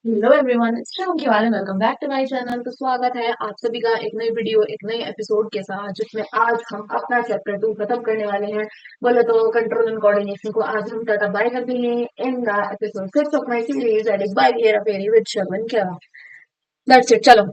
Hello everyone, it's की वाले welcome back to my channel. तो स्वागत है आप सभी का एक नई वीडियो, एक नए एपिसोड के साथ, जिसमें आज हम अपना चैप्टर 2 खत्म करने वाले हैं। बोले तो कंट्रोल एंड कोऑर्डिनेशन को आज हम टाटा बाय कर देंगे in the episode 6 of my series that is by Hera Pheri with Shravan क्या। That's it. चलो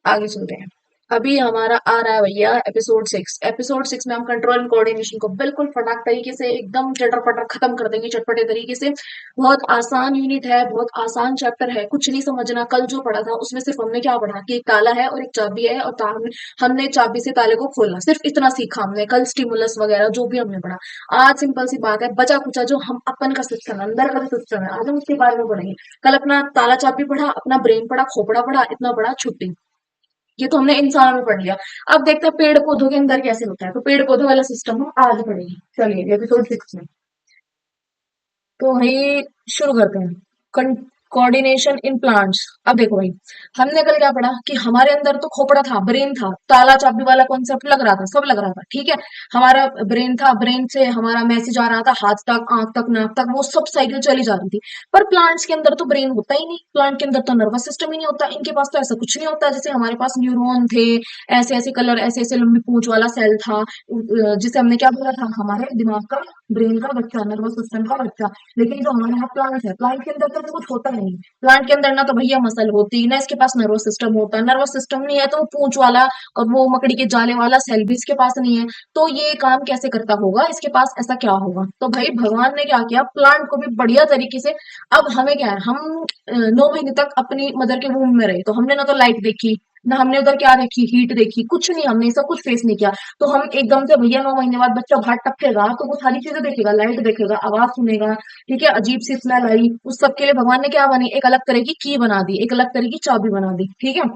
आगे चलते हैं। अभी हमारा आ रहा है भैया एपिसोड 6 में हम कंट्रोल एंड कोऑर्डिनेशन को बिल्कुल फटाक तरीके से एकदम चटर पटर खत्म कर देंगे, चटपटे तरीके से। बहुत आसान यूनिट है, बहुत आसान चैप्टर है, कुछ नहीं समझना। कल जो पढ़ा था उसमें सिर्फ हमने क्या पढ़ा कि एक ताला है और एक चाबी है, और हमने चाबी से ताले को खोलना, सिर्फ इतना सीखा हमने कल। स्टिमुलस वगैरह जो भी हमने पढ़ा, आज सिंपल सी बात है, बचा कुचा जो हम अपन का सिस्टम है, अंदर का सिस्टम है, आज हम उसके बारे में पढ़ेंगे। कल अपना ताला चाबी पढ़ा, अपना ब्रेन पढ़ा, खोपड़ा पढ़ा, इतना पढ़ा, छुट्टी। ये तो हमने इंसान में पढ़ लिया। अब देखते हैं पेड़ पौधों के अंदर कैसे होता है, तो पेड़ पौधों वाला सिस्टम हम आज पढ़ेंगे। चलिए एपिसोड 6 में तो भाई शुरू करते हैं। Coordination in plants. अब देखो भाई, हमने कल क्या पढ़ा कि हमारे अंदर तो खोपड़ा था, ब्रेन था, ताला चाबी वाला कॉन्सेप्ट लग रहा था, सब लग रहा था, ठीक है। हमारा ब्रेन था, ब्रेन से हमारा मैसेज आ रहा था हाथ तक, आंख तक, नाक तक, वो सब साइकिल चली जा रही थी। पर प्लांट्स के अंदर तो ब्रेन होता ही नहीं, प्लांट के अंदर तो नर्वस सिस्टम ही नहीं होता, इनके पास तो ऐसा कुछ नहीं होता। जैसे हमारे पास न्यूरॉन थे, ऐसे ऐसे कलर, ऐसे ऐसे लंबी पूंछ वाला सेल था, जिसे हमने क्या बोला था, हमारे दिमाग का, ब्रेन का बच्चा, नर्वस सिस्टम का बच्चा। लेकिन जो हमारे यहाँ प्लांट है, प्लांट के अंदर तो कुछ होता ही नहीं। प्लांट के अंदर ना तो भैया मसल होती, ना इसके पास नर्वस सिस्टम होता। नर्वस सिस्टम नहीं है तो वो पूंछ वाला और वो मकड़ी के जाले वाला सेल भी इसके पास नहीं है। तो ये काम कैसे करता होगा, इसके पास ऐसा क्या होगा? तो भाई भगवान ने क्या किया, प्लांट को भी बढ़िया तरीके से। अब हमें क्या है, हम 9 महीने तक अपनी मदर के वूम में रहे, तो हमने ना तो लाइट देखी, ना हमने उधर क्या देखी, हीट देखी, कुछ नहीं, हमने ये सब कुछ फेस नहीं किया। तो हम एकदम से भैया 9 महीने बाद बच्चा बाहर टपकेगा तो वो सारी चीजें देखेगा, लाइट देखेगा, आवाज सुनेगा, ठीक है, अजीब सी स्मेल आई, उस सब के लिए भगवान ने क्या बनी, एक अलग तरह की की बना दी, एक अलग तरह की चाबी बना दी, ठीक है।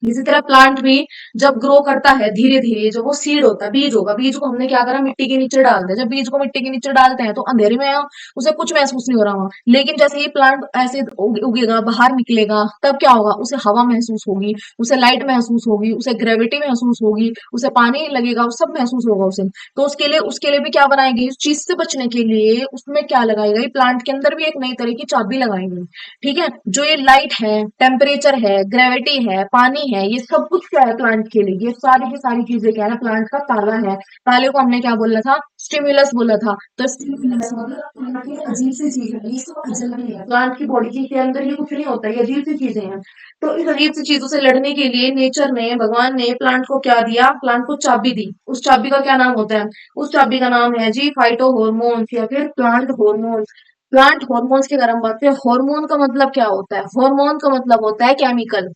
इसी तरह प्लांट भी जब ग्रो करता है धीरे धीरे, जो वो सीड होता है, बीज होगा, बीज को हमने क्या करा, मिट्टी के नीचे डाल दिया। जब बीज को मिट्टी के नीचे डालते हैं तो अंधेरे में उसे कुछ महसूस नहीं हो रहा वहां, लेकिन जैसे ही प्लांट ऐसे उगेगा, बाहर निकलेगा, तब क्या होगा, उसे हवा महसूस होगी, उसे लाइट महसूस होगी, उसे ग्रेविटी महसूस होगी, उसे पानी लगेगा, वो सब महसूस होगा उसे। तो उसके लिए भी क्या बनाएगी, उस चीज से बचने के लिए उसमें क्या लगाई गई, प्लांट के अंदर भी एक नई तरह की चाबी लगाई गई, ठीक है। जो ये लाइट है, टेम्परेचर है, ग्रेविटी है, पानी है, ये सब कुछ क्या है प्लांट के लिए, ये सारी की सारी चीजें क्या है, प्लांट का ताला है। ताले को हमने क्या बोला था, स्टिमुलस बोला था। तो स्टिमुलस मतलब प्लांट की अजीब सी चीज है, ये सब अजनबी है, प्लांट की बॉडी के अंदर ये कुछ नहीं होता, ये अजीब सी चीजें हैं। तो इस अजीब सी चीजों से लड़ने के लिए नेचर ने, भगवान ने प्लांट को क्या दिया, प्लांट को चाबी दी। उस चाबी का क्या नाम होता है, उस चाबी का नाम है जी फाइटो हॉर्मोन्स, या फिर प्लांट हॉर्मोन्स। प्लांट हॉर्मोन्स की अगर हम बात करें, हार्मोन का मतलब क्या होता है, हार्मोन का मतलब होता है केमिकल।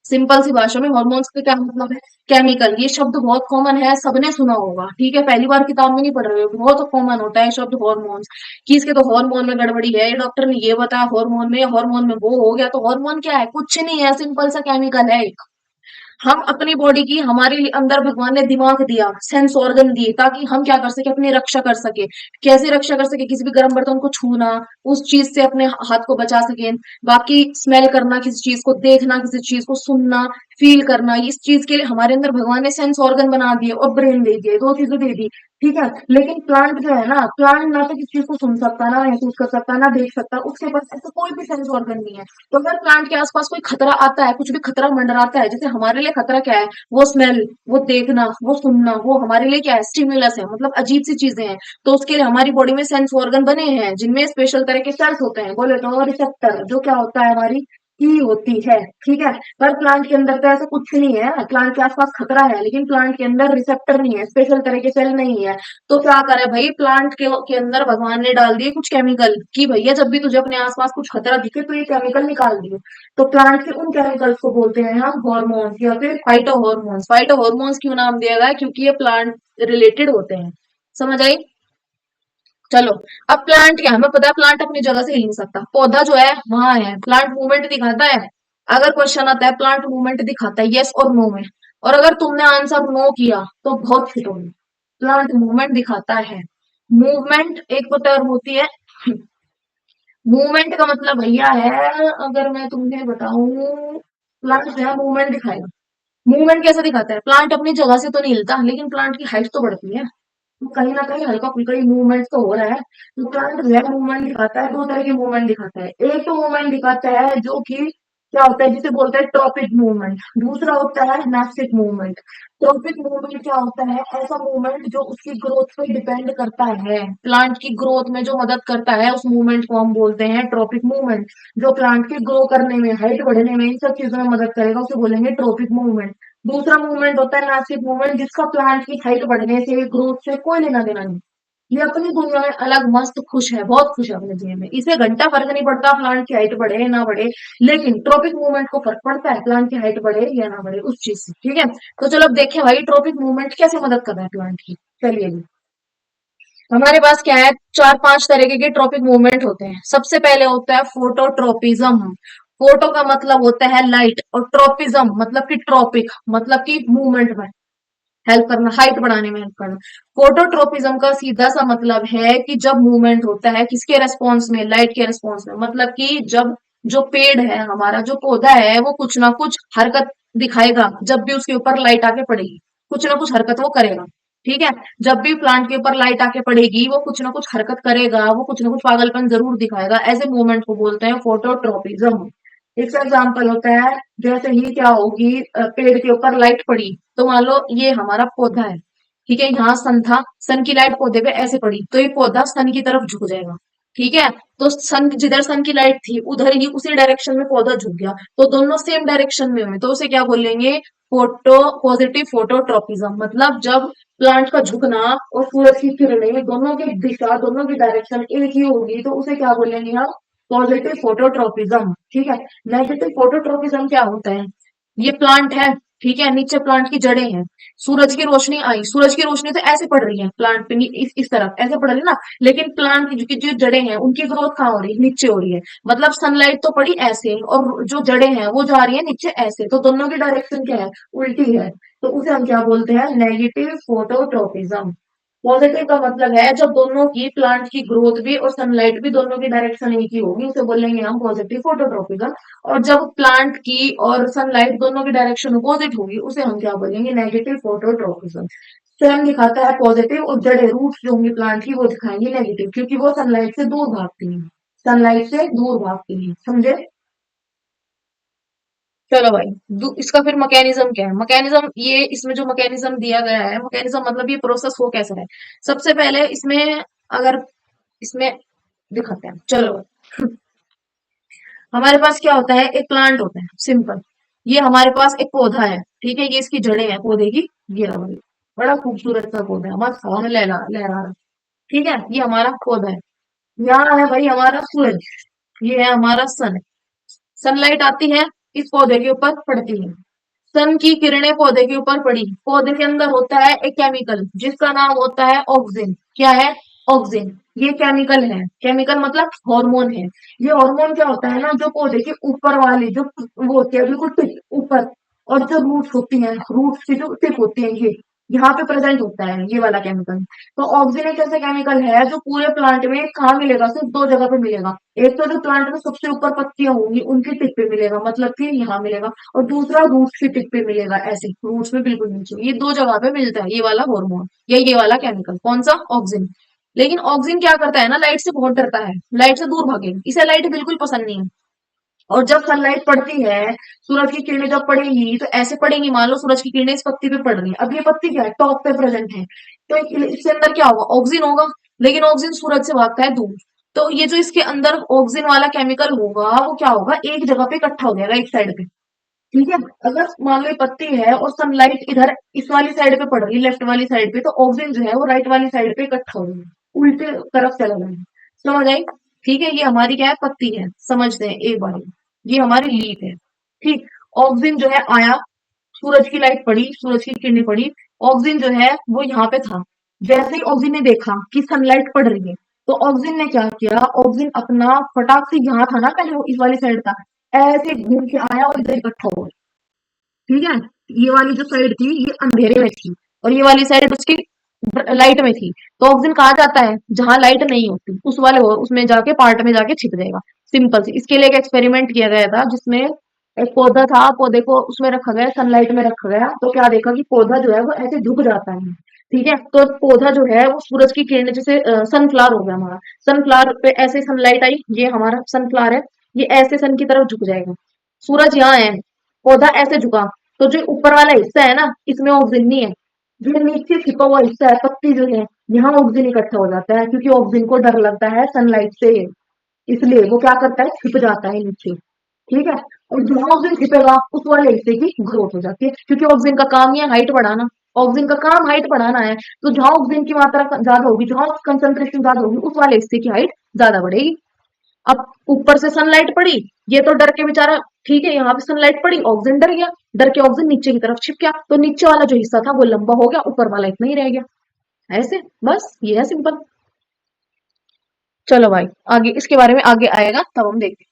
सिंपल सी भाषा में हार्मोन्स का क्या मतलब है, केमिकल। ये शब्द बहुत कॉमन है, सबने सुना होगा, ठीक है, पहली बार किताब में नहीं पढ़ रहे हो, बहुत कॉमन होता है शब्द हार्मोन्स। कि इसके तो हार्मोन में गड़बड़ी है, डॉक्टर ने ये बताया, हार्मोन में वो हो गया। तो हार्मोन क्या है, कुछ नहीं है, सिंपल सा केमिकल है। हम अपनी बॉडी की, हमारे लिए अंदर भगवान ने दिमाग दिया, सेंस ऑर्गन दिए, ताकि हम क्या कर सके, अपनी रक्षा कर सके। कैसे रक्षा कर सके, किसी भी गर्म बर्तन को छूना, उस चीज से अपने हाथ को बचा सके। बाकी स्मेल करना, किसी चीज को देखना, किसी चीज को सुनना, फील करना, इस चीज के लिए हमारे अंदर भगवान ने सेंस ऑर्गन बना दिए और ब्रेन दे दिए, दो चीजें दे दी, ठीक है। लेकिन प्लांट जो है ना, प्लांट ना तो किसी चीज को सुन सकता, ना महसूस कर सकता, ना देख सकता, उसके पास ऐसा कोई भी सेंस ऑर्गन नहीं है। तो अगर प्लांट के आसपास कोई खतरा आता है, कुछ भी खतरा मंडराता है, जैसे हमारे लिए खतरा क्या है, वो स्मेल, वो देखना, वो सुनना, वो हमारे लिए क्या है, स्टिमुलस है, मतलब अजीब सी चीजें हैं। तो उसके लिए हमारी बॉडी में सेंस ऑर्गन बने हैं, जिनमें स्पेशल तरह के सेल्स होते हैं, बोले तो रिसेप्टर, जो क्या होता है, हमारी की होती है, ठीक है। पर प्लांट के अंदर तो ऐसा कुछ नहीं है, प्लांट के आसपास खतरा है, लेकिन प्लांट के अंदर रिसेप्टर नहीं है, स्पेशल तरह के सेल नहीं है। तो क्या करे भाई, प्लांट के अंदर भगवान ने डाल दिए कुछ केमिकल, कि भैया जब भी तुझे अपने आसपास कुछ खतरा दिखे तो ये केमिकल निकाल दिए। तो प्लांट के उन केमिकल्स को बोलते हैं हम हॉर्मोन्स, या फिर फाइटो हॉर्मोन्स। फाइटो हॉर्मोन्स क्यों नाम दिया गया है, क्योंकि ये प्लांट रिलेटेड होते हैं। समझ आई? चलो, अब प्लांट क्या है, हमें पता है प्लांट अपनी जगह से हिल नहीं सकता, पौधा जो है वहां है, प्लांट मूवमेंट दिखाता है। अगर क्वेश्चन आता है प्लांट मूवमेंट दिखाता है, यस और नो में, और अगर तुमने आंसर नो किया तो बहुत छिटोगे। प्लांट मूवमेंट दिखाता है। मूवमेंट एक तो टर्म होती है। मूवमेंट का मतलब भैया है, अगर मैं तुम्हें बताऊं, प्लांट जो है मूवमेंट दिखाएगा। मूवमेंट कैसे दिखाता है, प्लांट अपनी जगह से तो नहीं हिलता, लेकिन प्लांट की हाइट तो बढ़ती है। तो कहीं ना कहीं हल्का फुल्का मूवमेंट तो हो रहा है। तो प्लांट जो है मूवमेंट दिखाता है, दो तरह के मूवमेंट दिखाता है। एक तो मूवमेंट दिखाता है जो कि क्या होता है, जिसे बोलते हैं ट्रॉपिक मूवमेंट। दूसरा होता है नासिक मूवमेंट। ट्रॉपिक मूवमेंट क्या होता है? ऐसा मूवमेंट जो उसकी ग्रोथ पे डिपेंड करता है, प्लांट की ग्रोथ में जो मदद करता है, उस मूवमेंट को हम बोलते हैं ट्रॉपिक मूवमेंट। जो प्लांट के ग्रो करने में, हाइट बढ़ने में, इन सब चीजों में मदद करेगा, उसे बोलेंगे ट्रॉपिक मूवमेंट। दूसरा मूवमेंट होता है नासिक मूवमेंट, जिसका प्लांट की हाइट बढ़ने से, ग्रोथ से कोई लेना देना नहीं। ये अपनी दुनिया में अलग मस्त खुश है, बहुत खुश है अपने जीवन में, इसे घंटा फर्क नहीं पड़ता प्लांट की हाइट बढ़े ना बढ़े। लेकिन ट्रॉपिक मूवमेंट को फर्क पड़ता है प्लांट की हाइट बढ़े या ना बढ़े उस चीज से। ठीक है, तो चलो अब देखें भाई ट्रॉपिक मूवमेंट कैसे मदद कर रहा है प्लांट की। चलिए जी, हमारे पास क्या है, चार पांच तरीके के ट्रॉपिक मूवमेंट होते हैं। सबसे पहले होता है फोटोट्रोपिज्म। फोटो का मतलब होता है लाइट, और ट्रोपिज्म मतलब कि ट्रॉपिक, मतलब कि मूवमेंट में हेल्प करना, हाइट बढ़ाने में हेल्प करना। फोटोट्रोपिज्म का सीधा सा मतलब है कि जब मूवमेंट होता है किसके रेस्पॉन्स में, लाइट के रेस्पॉन्स में। मतलब कि जब जो पेड़ है, हमारा जो पौधा है, वो कुछ ना कुछ हरकत दिखाएगा जब भी उसके ऊपर लाइट आके पड़ेगी, कुछ ना कुछ हरकत वो करेगा। ठीक है, जब भी प्लांट के ऊपर लाइट आके पड़ेगी वो कुछ ना कुछ हरकत करेगा, वो कुछ ना कुछ पागलपन जरूर दिखाएगा। ऐसे मूवमेंट को बोलते हैं फोटोट्रोपिज्म। इसका एग्जाम्पल होता है, जैसे ही क्या होगी, पेड़ के ऊपर लाइट पड़ी, तो मान लो ये हमारा पौधा है, ठीक है, यहाँ सन था, सन की लाइट पौधे पे ऐसे पड़ी तो ये पौधा सन की तरफ झुक जाएगा। ठीक है, तो सन, जिधर सन की लाइट थी उधर ही, उसी डायरेक्शन में पौधा झुक गया, तो दोनों सेम डायरेक्शन में हुए, तो उसे क्या बोलेंगे, फोटो पॉजिटिव फोटोट्रोपिज्म। मतलब जब प्लांट का झुकना और सूरज की किरणें दोनों की दिशा, दोनों की डायरेक्शन एक ही होगी, तो उसे क्या बोलेंगे हम, पॉजिटिव फोटोट्रोपिज्म। ठीक है, नेगेटिव फोटोट्रोपिज्म क्या होता है, ये प्लांट है, ठीक है, नीचे प्लांट की जड़ें हैं, सूरज की रोशनी आई, सूरज की रोशनी तो ऐसे पड़ रही है प्लांट पे, इस तरफ ऐसे पड़ रही है ना, लेकिन प्लांट की जो जड़ें हैं उनकी ग्रोथ कहाँ हो रही है, नीचे हो रही है। मतलब सनलाइट तो पड़ी ऐसे, और जो जड़ें हैं वो जा रही है नीचे ऐसे, तो दोनों की डायरेक्शन क्या है, उल्टी है। तो उसे हम क्या बोलते हैं, नेगेटिव फोटोट्रोपिज्म। पॉजिटिव का मतलब है जब दोनों की, प्लांट की ग्रोथ भी और सनलाइट भी, दोनों की डायरेक्शन एक ही होगी, उसे बोलेंगे हम पॉजिटिव फोटोट्रोपिज्म। और जब प्लांट की और सनलाइट दोनों की डायरेक्शन अपोजिट होगी, उसे हम क्या बोलेंगे, नेगेटिव फोटोट्रोपिज्म। सन दिखाता है पॉजिटिव, और जड़ें, रूट्स जो होंगी प्लांट की, वो दिखाएंगी नेगेटिव, क्योंकि वो सनलाइट से दूर भागती हैं, सनलाइट से दूर भागती हैं, समझे। चलो भाई, इसका फिर मैकेनिज्म क्या है, मैकेनिज्म ये, इसमें जो मैकेनिज्म दिया गया है, मैकेनिज्म मतलब ये प्रोसेस हो कैसा है। सबसे पहले इसमें, अगर इसमें दिखाते हैं, चलो हमारे पास क्या होता है, एक प्लांट होता है सिंपल, ये हमारे पास एक पौधा है, ठीक है, ये इसकी जड़ें हैं पौधे की, ये रहा भाई, बड़ा खूबसूरत सा पौधा है, मस्त हवा में लहरा लहरा रहा। ठीक है, ये हमारा पौधा है। यहाँ है भाई हमारा सूरज, ये है हमारा सन। सनलाइट आती है, इस पौधे के ऊपर पड़ती है, सन की किरणें पौधे के ऊपर पड़ी, पौधे के अंदर होता है एक केमिकल जिसका नाम होता है ऑक्सिन। क्या है, ऑक्सिन। ये केमिकल है, केमिकल मतलब हार्मोन है। ये हार्मोन क्या होता है ना, जो पौधे के ऊपर वाली जो वो होती है बिल्कुल टिप ऊपर, और जो रूट्स होती हैं, रूट्स की जो टिप होती है, ये यहाँ पे प्रेजेंट होता है ये वाला केमिकल। तो ऑक्सिन एक ऐसा केमिकल है जो पूरे प्लांट में कहाँ मिलेगा, सिर्फ दो जगह पे मिलेगा। एक तो जो प्लांट में सबसे ऊपर पत्तियां होंगी उनकी टिप पे मिलेगा, मतलब कि यहाँ मिलेगा, और दूसरा रूट्स की टिप पे मिलेगा, ऐसे रूट्स में बिल्कुल नीचे, ये दो जगह पे मिलता है ये वाला हार्मोन या ये वाला केमिकल, कौन सा, ऑक्सिन। लेकिन ऑक्सिन क्या करता है ना, लाइट से बहुत डरता है, लाइट से दूर भागेगा, इसे लाइट बिल्कुल पसंद नहीं है। और जब सनलाइट पड़ती है, सूरज की किरणें जब पड़ेंगी तो ऐसे पड़ेंगी, मान लो सूरज की किरणें इस पत्ती पे पड़ रही है, अब ये पत्ती क्या है, टॉप पे प्रेजेंट है, तो इसके अंदर क्या होगा, ऑक्सिन होगा। लेकिन ऑक्सिन सूरज से भागता है दूर, तो ये जो इसके अंदर ऑक्सिन वाला केमिकल होगा, वो क्या होगा, एक जगह पे इकट्ठा हो जाएगा, एक साइड पे। ठीक है, अगर मान लो ये पत्ती है और सनलाइट इधर इस वाली साइड पे पड़ रही है, लेफ्ट वाली साइड पे, तो ऑक्सीजन जो है वो राइट वाली साइड पे इकट्ठा हो गया, उल्टे तरफ चला गया। समझ आई। ठीक है, ये हमारी क्या है, पत्ती है, समझते हैं एक बार, ये हमारी लीफ है। ठीक, ऑक्सीजन जो है आया, सूरज की लाइट पड़ी, सूरज की किरणें पड़ी, ऑक्सीजन जो है वो यहाँ पे था। जैसे ही ऑक्सीजन ने देखा कि सनलाइट पड़ रही है, तो ऑक्सीजन ने क्या किया, ऑक्सीजन अपना फटाक से, यहाँ था ना पहले वो इस वाली साइड था, ऐसे घूम के आया और इधर इकट्ठा हो गया। ठीक है, ये वाली जो साइड थी ये अंधेरे में थी, और ये वाली साइड उसकी लाइट में थी। तो ऑक्सीजन कहाँ जाता है, जहां लाइट नहीं होती, उस वाले उसमें जाके, पार्ट में जाके छिप जाएगा। सिंपल सी, इसके लिए एक एक्सपेरिमेंट किया गया था, जिसमें एक पौधा था, पौधे को उसमें रखा गया, सनलाइट में रखा गया, तो क्या देखा कि पौधा जो है वो ऐसे झुक जाता है। ठीक है, तो पौधा जो है वो सूरज की किरण, जैसे सनफ्लावर हो गया हमारा, सनफ्लावर पे ऐसे सनलाइट आई, ये हमारा सनफ्लावर है, ये ऐसे सन की तरफ झुक जाएगा। सूरज यहाँ है, पौधा ऐसे झुका, तो जो ऊपर वाला हिस्सा है ना, इसमें ऑक्सीजन नहीं है। जो नीचे छिपा हुआ हिस्सा है, पत्ती जो है, यहाँ ऑक्सीजन इकट्ठा हो जाता है, क्योंकि ऑक्सीजन को डर लगता है सनलाइट से, इसलिए वो क्या करता है, छिप जाता है नीचे। ठीक है, और जहां ऑक्सीजन छिपेगा उस वाले हिस्से की ग्रोथ हो जाती है, क्योंकि ऑक्सीजन का काम ही है हाइट बढ़ाना। ऑक्सीजन का काम हाइट बढ़ाना है, तो जहां ऑक्सीजन की मात्रा ज्यादा होगी, जहां कंसंट्रेशन ज्यादा होगी, उस वाले हिस्से की हाइट ज्यादा बढ़ेगी। अब ऊपर से सनलाइट पड़ी, ये तो डर के बेचारा, ठीक है, यहाँ पे सनलाइट पड़ी, ऑक्सीजन डर गया, डर के ऑक्सीजन नीचे की तरफ छिप गया, तो नीचे वाला जो हिस्सा था वो लंबा हो गया, ऊपर वाला इतना ही रह गया। ऐसे, बस ये है सिंपल। चलो भाई, आगे इसके बारे में आगे आएगा तब हम देखते हैं।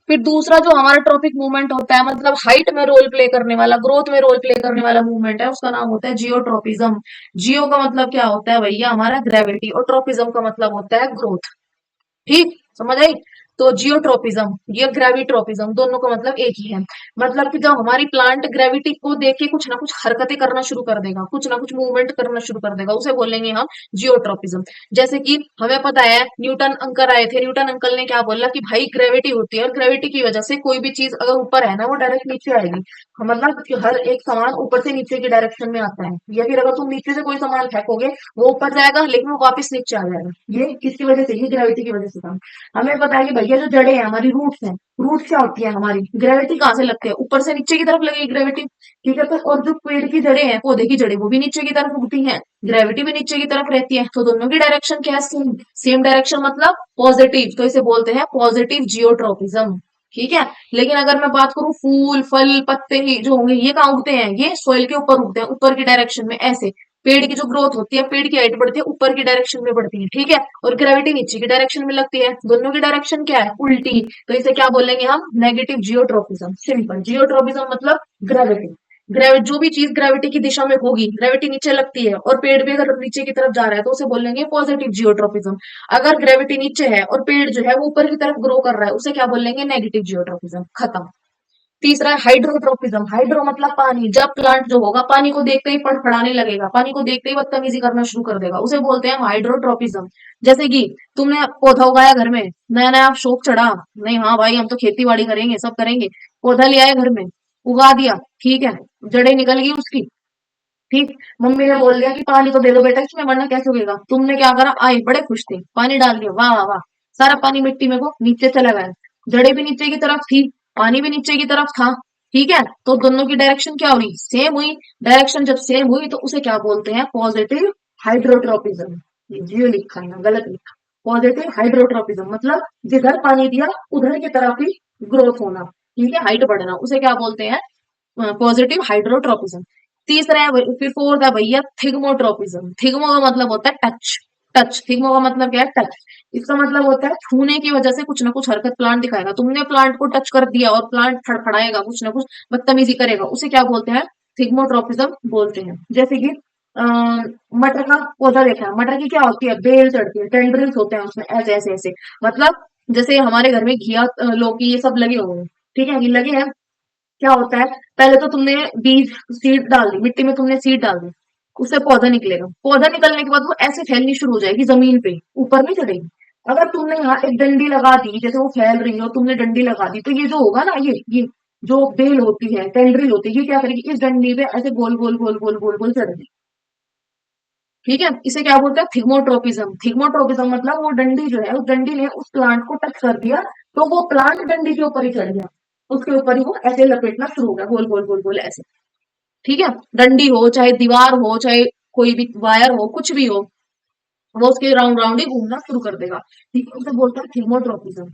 फिर दूसरा जो हमारा ट्रॉपिक मूवमेंट होता है, मतलब हाइट में रोल प्ले करने वाला, ग्रोथ में रोल प्ले करने वाला मूवमेंट है, उसका नाम होता है जियोट्रोपिज्म। जियो का मतलब क्या होता है भैया, हमारा ग्रेविटी, और ट्रोपिज्म का मतलब होता है ग्रोथ। ठीक, समझ आई। तो जियोट्रोपिज्म, ये ग्रेविट्रोपिज्म, दोनों का मतलब एक ही है। मतलब कि जब हमारी प्लांट ग्रेविटी को देख के कुछ ना कुछ हरकतें करना शुरू कर देगा, कुछ ना कुछ मूवमेंट करना शुरू कर देगा, उसे बोलेंगे हम जियोट्रोपिज्म। जैसे कि हमें पता है, न्यूटन अंकल आए थे, न्यूटन अंकल ने क्या बोला कि भाई ग्रेविटी होती है, और ग्रेविटी की वजह से कोई भी चीज अगर ऊपर है ना, वो डायरेक्ट नीचे आएगी। मतलब कि हर एक सामान ऊपर से नीचे की डायरेक्शन में आता है, या फिर अगर तुम नीचे से कोई सामान फेंकोगे, वो ऊपर जाएगा लेकिन वो वापस नीचे आ जाएगा। ये किसकी वजह से, ये ग्रेविटी की वजह से था। हमें पता है कि भैया जो जड़ें हैं, हमारी रूट्स हैं, रूट्स क्या होती है हमारी, ग्रेविटी कहाँ से लगती है, ऊपर से नीचे की तरफ लगेगी ग्रेविटी। ठीक है, तो और जो पेड़ की जड़ें हैं, पौधे की जड़ें, वो भी नीचे की तरफ उगती हैं, ग्रेविटी भी नीचे की तरफ रहती है, तो दोनों की डायरेक्शन क्या है, सेम। सेम डायरेक्शन मतलब पॉजिटिव, तो इसे बोलते हैं पॉजिटिव जियोट्रोपिज्म। ठीक है, लेकिन अगर मैं बात करूं, फूल फल पत्ते जो होंगे, ये कहाँ उगते हैं, ये सोइल के ऊपर उगते हैं, ऊपर की डायरेक्शन में ऐसे। पेड़ की जो ग्रोथ होती है, पेड़ की हाइट बढ़ती है, ऊपर की डायरेक्शन में बढ़ती है, ठीक है, और ग्रेविटी नीचे की डायरेक्शन में लगती है, दोनों की डायरेक्शन क्या है, उल्टी। तो इसे क्या बोलेंगे हम, नेगेटिव जियोट्रोपिज्म। सिंपल, जियोट्रोपिज्म मतलब ग्रेविटी। ग्रेविटी, जो भी चीज ग्रेविटी की दिशा में होगी, ग्रेविटी नीचे लगती है, और पेड़ भी अगर नीचे की तरफ जा रहा है, तो उसे बोलेंगे पॉजिटिव जियोट्रोपिज्म। अगर ग्रेविटी नीचे है और पेड़ जो है वो ऊपर की तरफ ग्रो कर रहा है, उसे क्या बोलेंगे, नेगेटिव जियोट्रोपिज्म। खत्म। तीसरा है हाइड्रोट्रोपिज्म। हाइड्रो मतलब पानी, जब प्लांट जो होगा पानी को देखते ही फड़फड़ाने लगेगा, पानी को देखते ही बदतमीजी करना शुरू कर देगा, उसे बोलते हैं हाइड्रोट्रोपिज्म। जैसे कि तुमने पौधा उगाया घर में, नया नया शौक चढ़ा, नहीं हाँ भाई हम तो खेती बाड़ी करेंगे, सब करेंगे, पौधा ले आए घर में, उगा दिया, ठीक है, जड़ें निकल गई उसकी, ठीक, मम्मी ने बोल दिया कि पानी तो दे दो बेटा इसमें, वरना कैसे उगेगा, तुमने क्या करा, आए बड़े खुश थे, पानी डाल दिया, वाह वाह वाह, सारा पानी मिट्टी में को नीचे चला गया, जड़ें भी नीचे की तरफ थी, पानी भी नीचे की तरफ था, ठीक है, तो दोनों की डायरेक्शन क्या हुई, सेम हुई। डायरेक्शन जब सेम हुई, तो उसे क्या बोलते हैं, पॉजिटिव हाइड्रोट्रोपिज्म। ये जियो लिखा है ना, गलत लिखा। पॉजिटिव हाइड्रोट्रोपिज्म मतलब जिधर पानी दिया उधर की तरफ ही ग्रोथ होना, ठीक है, हाइट बढ़ना, उसे क्या बोलते हैं, पॉजिटिव हाइड्रोट्रोपिज्म। तीसरा है, फिर फोर्थ है भैया थिग्मोट्रोपिज्म। थिग्मो का मतलब होता है टच। टच, थिग्मो का मतलब क्या है, टच। इसका मतलब होता है छूने की वजह से कुछ ना कुछ हरकत प्लांट दिखाएगा, तुमने प्लांट को टच कर दिया और प्लांट फड़फड़ाएगा, कुछ ना कुछ बदतमीजी करेगा, उसे क्या बोलते हैं, थिग्मोट्रोपिज्म बोलते हैं। जैसे कि मटर का पौधा देखा है, मटर की क्या होती है, बेल चढ़ती है, टेंड्रिल्स होते हैं उसमें, ऐसे ऐसे ऐसे। मतलब जैसे हमारे घर में घिया, लौकी, ये सब लगे हुए हैं, ठीक है, ये लगे हैं, क्या होता है, पहले तो तुमने बीज, सीड डाल दी मिट्टी में, तुमने सीड डाल दी, उससे पौधा निकलेगा, पौधा निकलने के बाद वो ऐसे फैलनी शुरू हो जाएगी जमीन पे, ऊपर नहीं चढ़ेगी। अगर तुमने यहाँ एक डंडी लगा दी, जैसे वो फैल रही है, तुमने डंडी लगा दी, तो ये जो होगा ना, ये जो बेल होती है, टेंड्रिल होती है, ये क्या करेगी, इस डंडी पे ऐसे गोल गोल गोल गोल गोल गोल चढ़ेगी। ठीक है, इसे क्या बोलते हैं, थिग्मोट्रोपिज्म। थिग्मोट्रोपिज्म मतलब वो डंडी जो है, उस डंडी ने उस प्लांट को टच कर दिया, तो वो प्लांट डंडी के ऊपर ही चढ़ गया, उसके ऊपर ही वो ऐसे लपेटना शुरू हो गया, गोल गोल गोल गोल ऐसे। ठीक है, डंडी हो चाहे दीवार हो चाहे कोई भी वायर हो, कुछ भी हो, वो उसके राउंड राउंड ही घूमना शुरू कर देगा। ठीक है, उसे बोलते हैं थीमोट्रोपिज्म।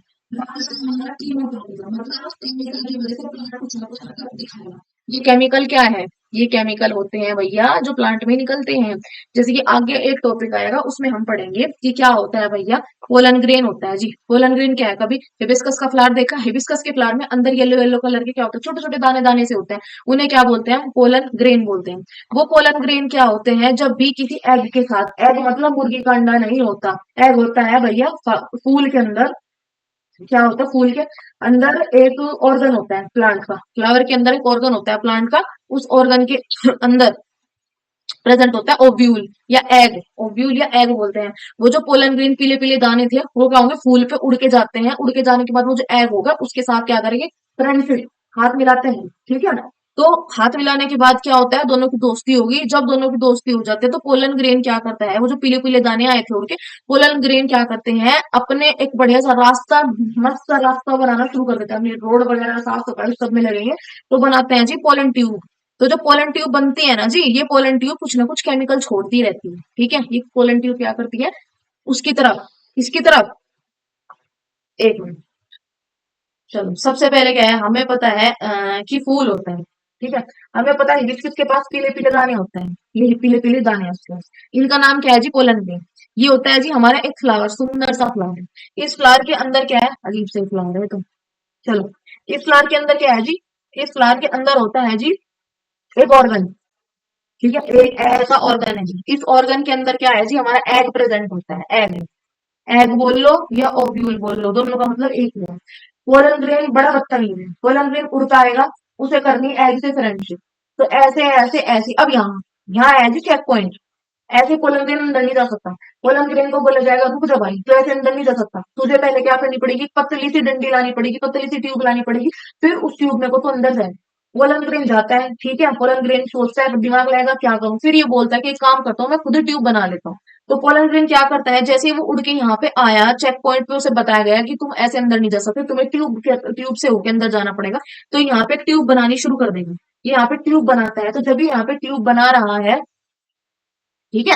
ये केमिकल क्या है, ये केमिकल होते हैं भैया जो प्लांट में निकलते हैं। जैसे कि आगे एक टॉपिक आएगा, उसमें हम पढ़ेंगे कि क्या होता है भैया, पोलन ग्रेन होता है जी। पोलन ग्रेन क्या है, कभी हिबिस्कस का फ्लावर देखा, हिबिस्कस के फ्लावर में अंदर येलो येलो कलर के क्या होते हैं, छोटे छोटे दाने दाने से होते हैं, उन्हें क्या बोलते हैं, पोलन ग्रेन बोलते हैं। वो पोलन ग्रेन क्या होते हैं, जब भी किसी एग के साथ, एग मतलब मुर्गी का अंडा नहीं होता, एग होता है भैया फूल के अंदर, क्या होता है, फूल के अंदर एक ऑर्गन होता है प्लांट का, फ्लावर के अंदर एक ऑर्गन होता है प्लांट का, उस ऑर्गन के अंदर प्रेजेंट होता है ओव्यूल या एग, ओव्यूल या एग बोलते हैं। वो जो पोलन ग्रेन पीले पीले दाने थे वो क्या होंगे, फूल पे उड़ के जाते हैं, उड़ के जाने के बाद वो जो एग होगा उसके साथ क्या करेंगे, फ्रेंडशिप, हाथ मिलाते हैं, ठीक है ना। तो हाथ मिलाने के बाद क्या होता है, दोनों की दोस्ती होगी। जब दोनों की दोस्ती हो जाती है तो पोलन ग्रेन क्या करता है, वो जो पीले पीले दाने आए थे उड़ के, पोलन ग्रेन क्या करते हैं, अपने एक बढ़िया सा रास्ता, मस्त सा रास्ता बनाना शुरू कर देते हैं। अपनी रोड वगैरह साफ सफाई सब में लगेंगे तो बनाते हैं जी पोलन ट्यूब। तो जो पोलन ट्यूब बनती है ना जी, ये पोलन ट्यूब कुछ ना कुछ केमिकल छोड़ती रहती है, ठीक है। ये पोलन ट्यूब क्या करती है, उसकी तरफ, इसकी तरफ, एक मिनट, चलो सबसे पहले क्या है, हमें पता है कि फूल होता है, ठीक है। हमें पता है किसके पास पीले पीले दाने होते हैं, ये पीले पीले दाने हैं उसके पास। इनका नाम क्या है जी, पोलन ग्रेन। ये होता है जी हमारा एक फ्लावर, सुंदर सा फ्लावर है। इस फ्लावर के अंदर क्या है, अजीब से फ्लावर है तो, चलो, इस फ्लावर के अंदर क्या है जी, इस फ्लावर के अंदर होता है जी एक ऑर्गन, ठीक है। एक ऐसा ऑर्गन है जी, इस ऑर्गन के अंदर क्या है जी, हमारा एग प्रेजेंट होता है, एग। एग बोल लो या ओव्यूल बोल लो, दोनों का मतलब एक ही है। पोलन ग्रेन बड़ा बदतमीज है, पोलन ग्रेन उड़ता आएगा, उसे करनी एग से फ्रेंडशिप। तो ऐसे ऐसे ऐसे, अब यहाँ यहाँ है जी चेक पॉइंट। ऐसे पोलन ग्रेन अंदर नहीं जा सकता। पोलन ग्रेन को बोला जाएगा रुक जा भाई, तो ऐसे अंदर नहीं जा सकता। तुझे पहले क्या करनी पड़ेगी, पतली सी डंडी लानी पड़ेगी, पतली सी ट्यूब लानी पड़ेगी, फिर उस ट्यूब में को तो अंदर जाए। पोलन ग्रेन जाता है, ठीक है। पोलन ग्रेन सोचता है, दिमाग लगाएगा क्या करूं, फिर ये बोलता है कि एक काम करता हूँ, मैं खुद ही ट्यूब बना लेता हूँ। तो पोलन ग्रेन क्या करता है, जैसे ही वो उड़ के यहाँ पे आया, चेक पॉइंट पे उसे बताया गया कि तुम ऐसे अंदर नहीं जा सकते, तुम्हें ट्यूब से होके अंदर जाना पड़ेगा। तो यहाँ पे ट्यूब बनानी शुरू कर देगा। ये यहाँ पे ट्यूब बनाता है, तो जब भी यहाँ पे ट्यूब बना रहा है, ठीक है,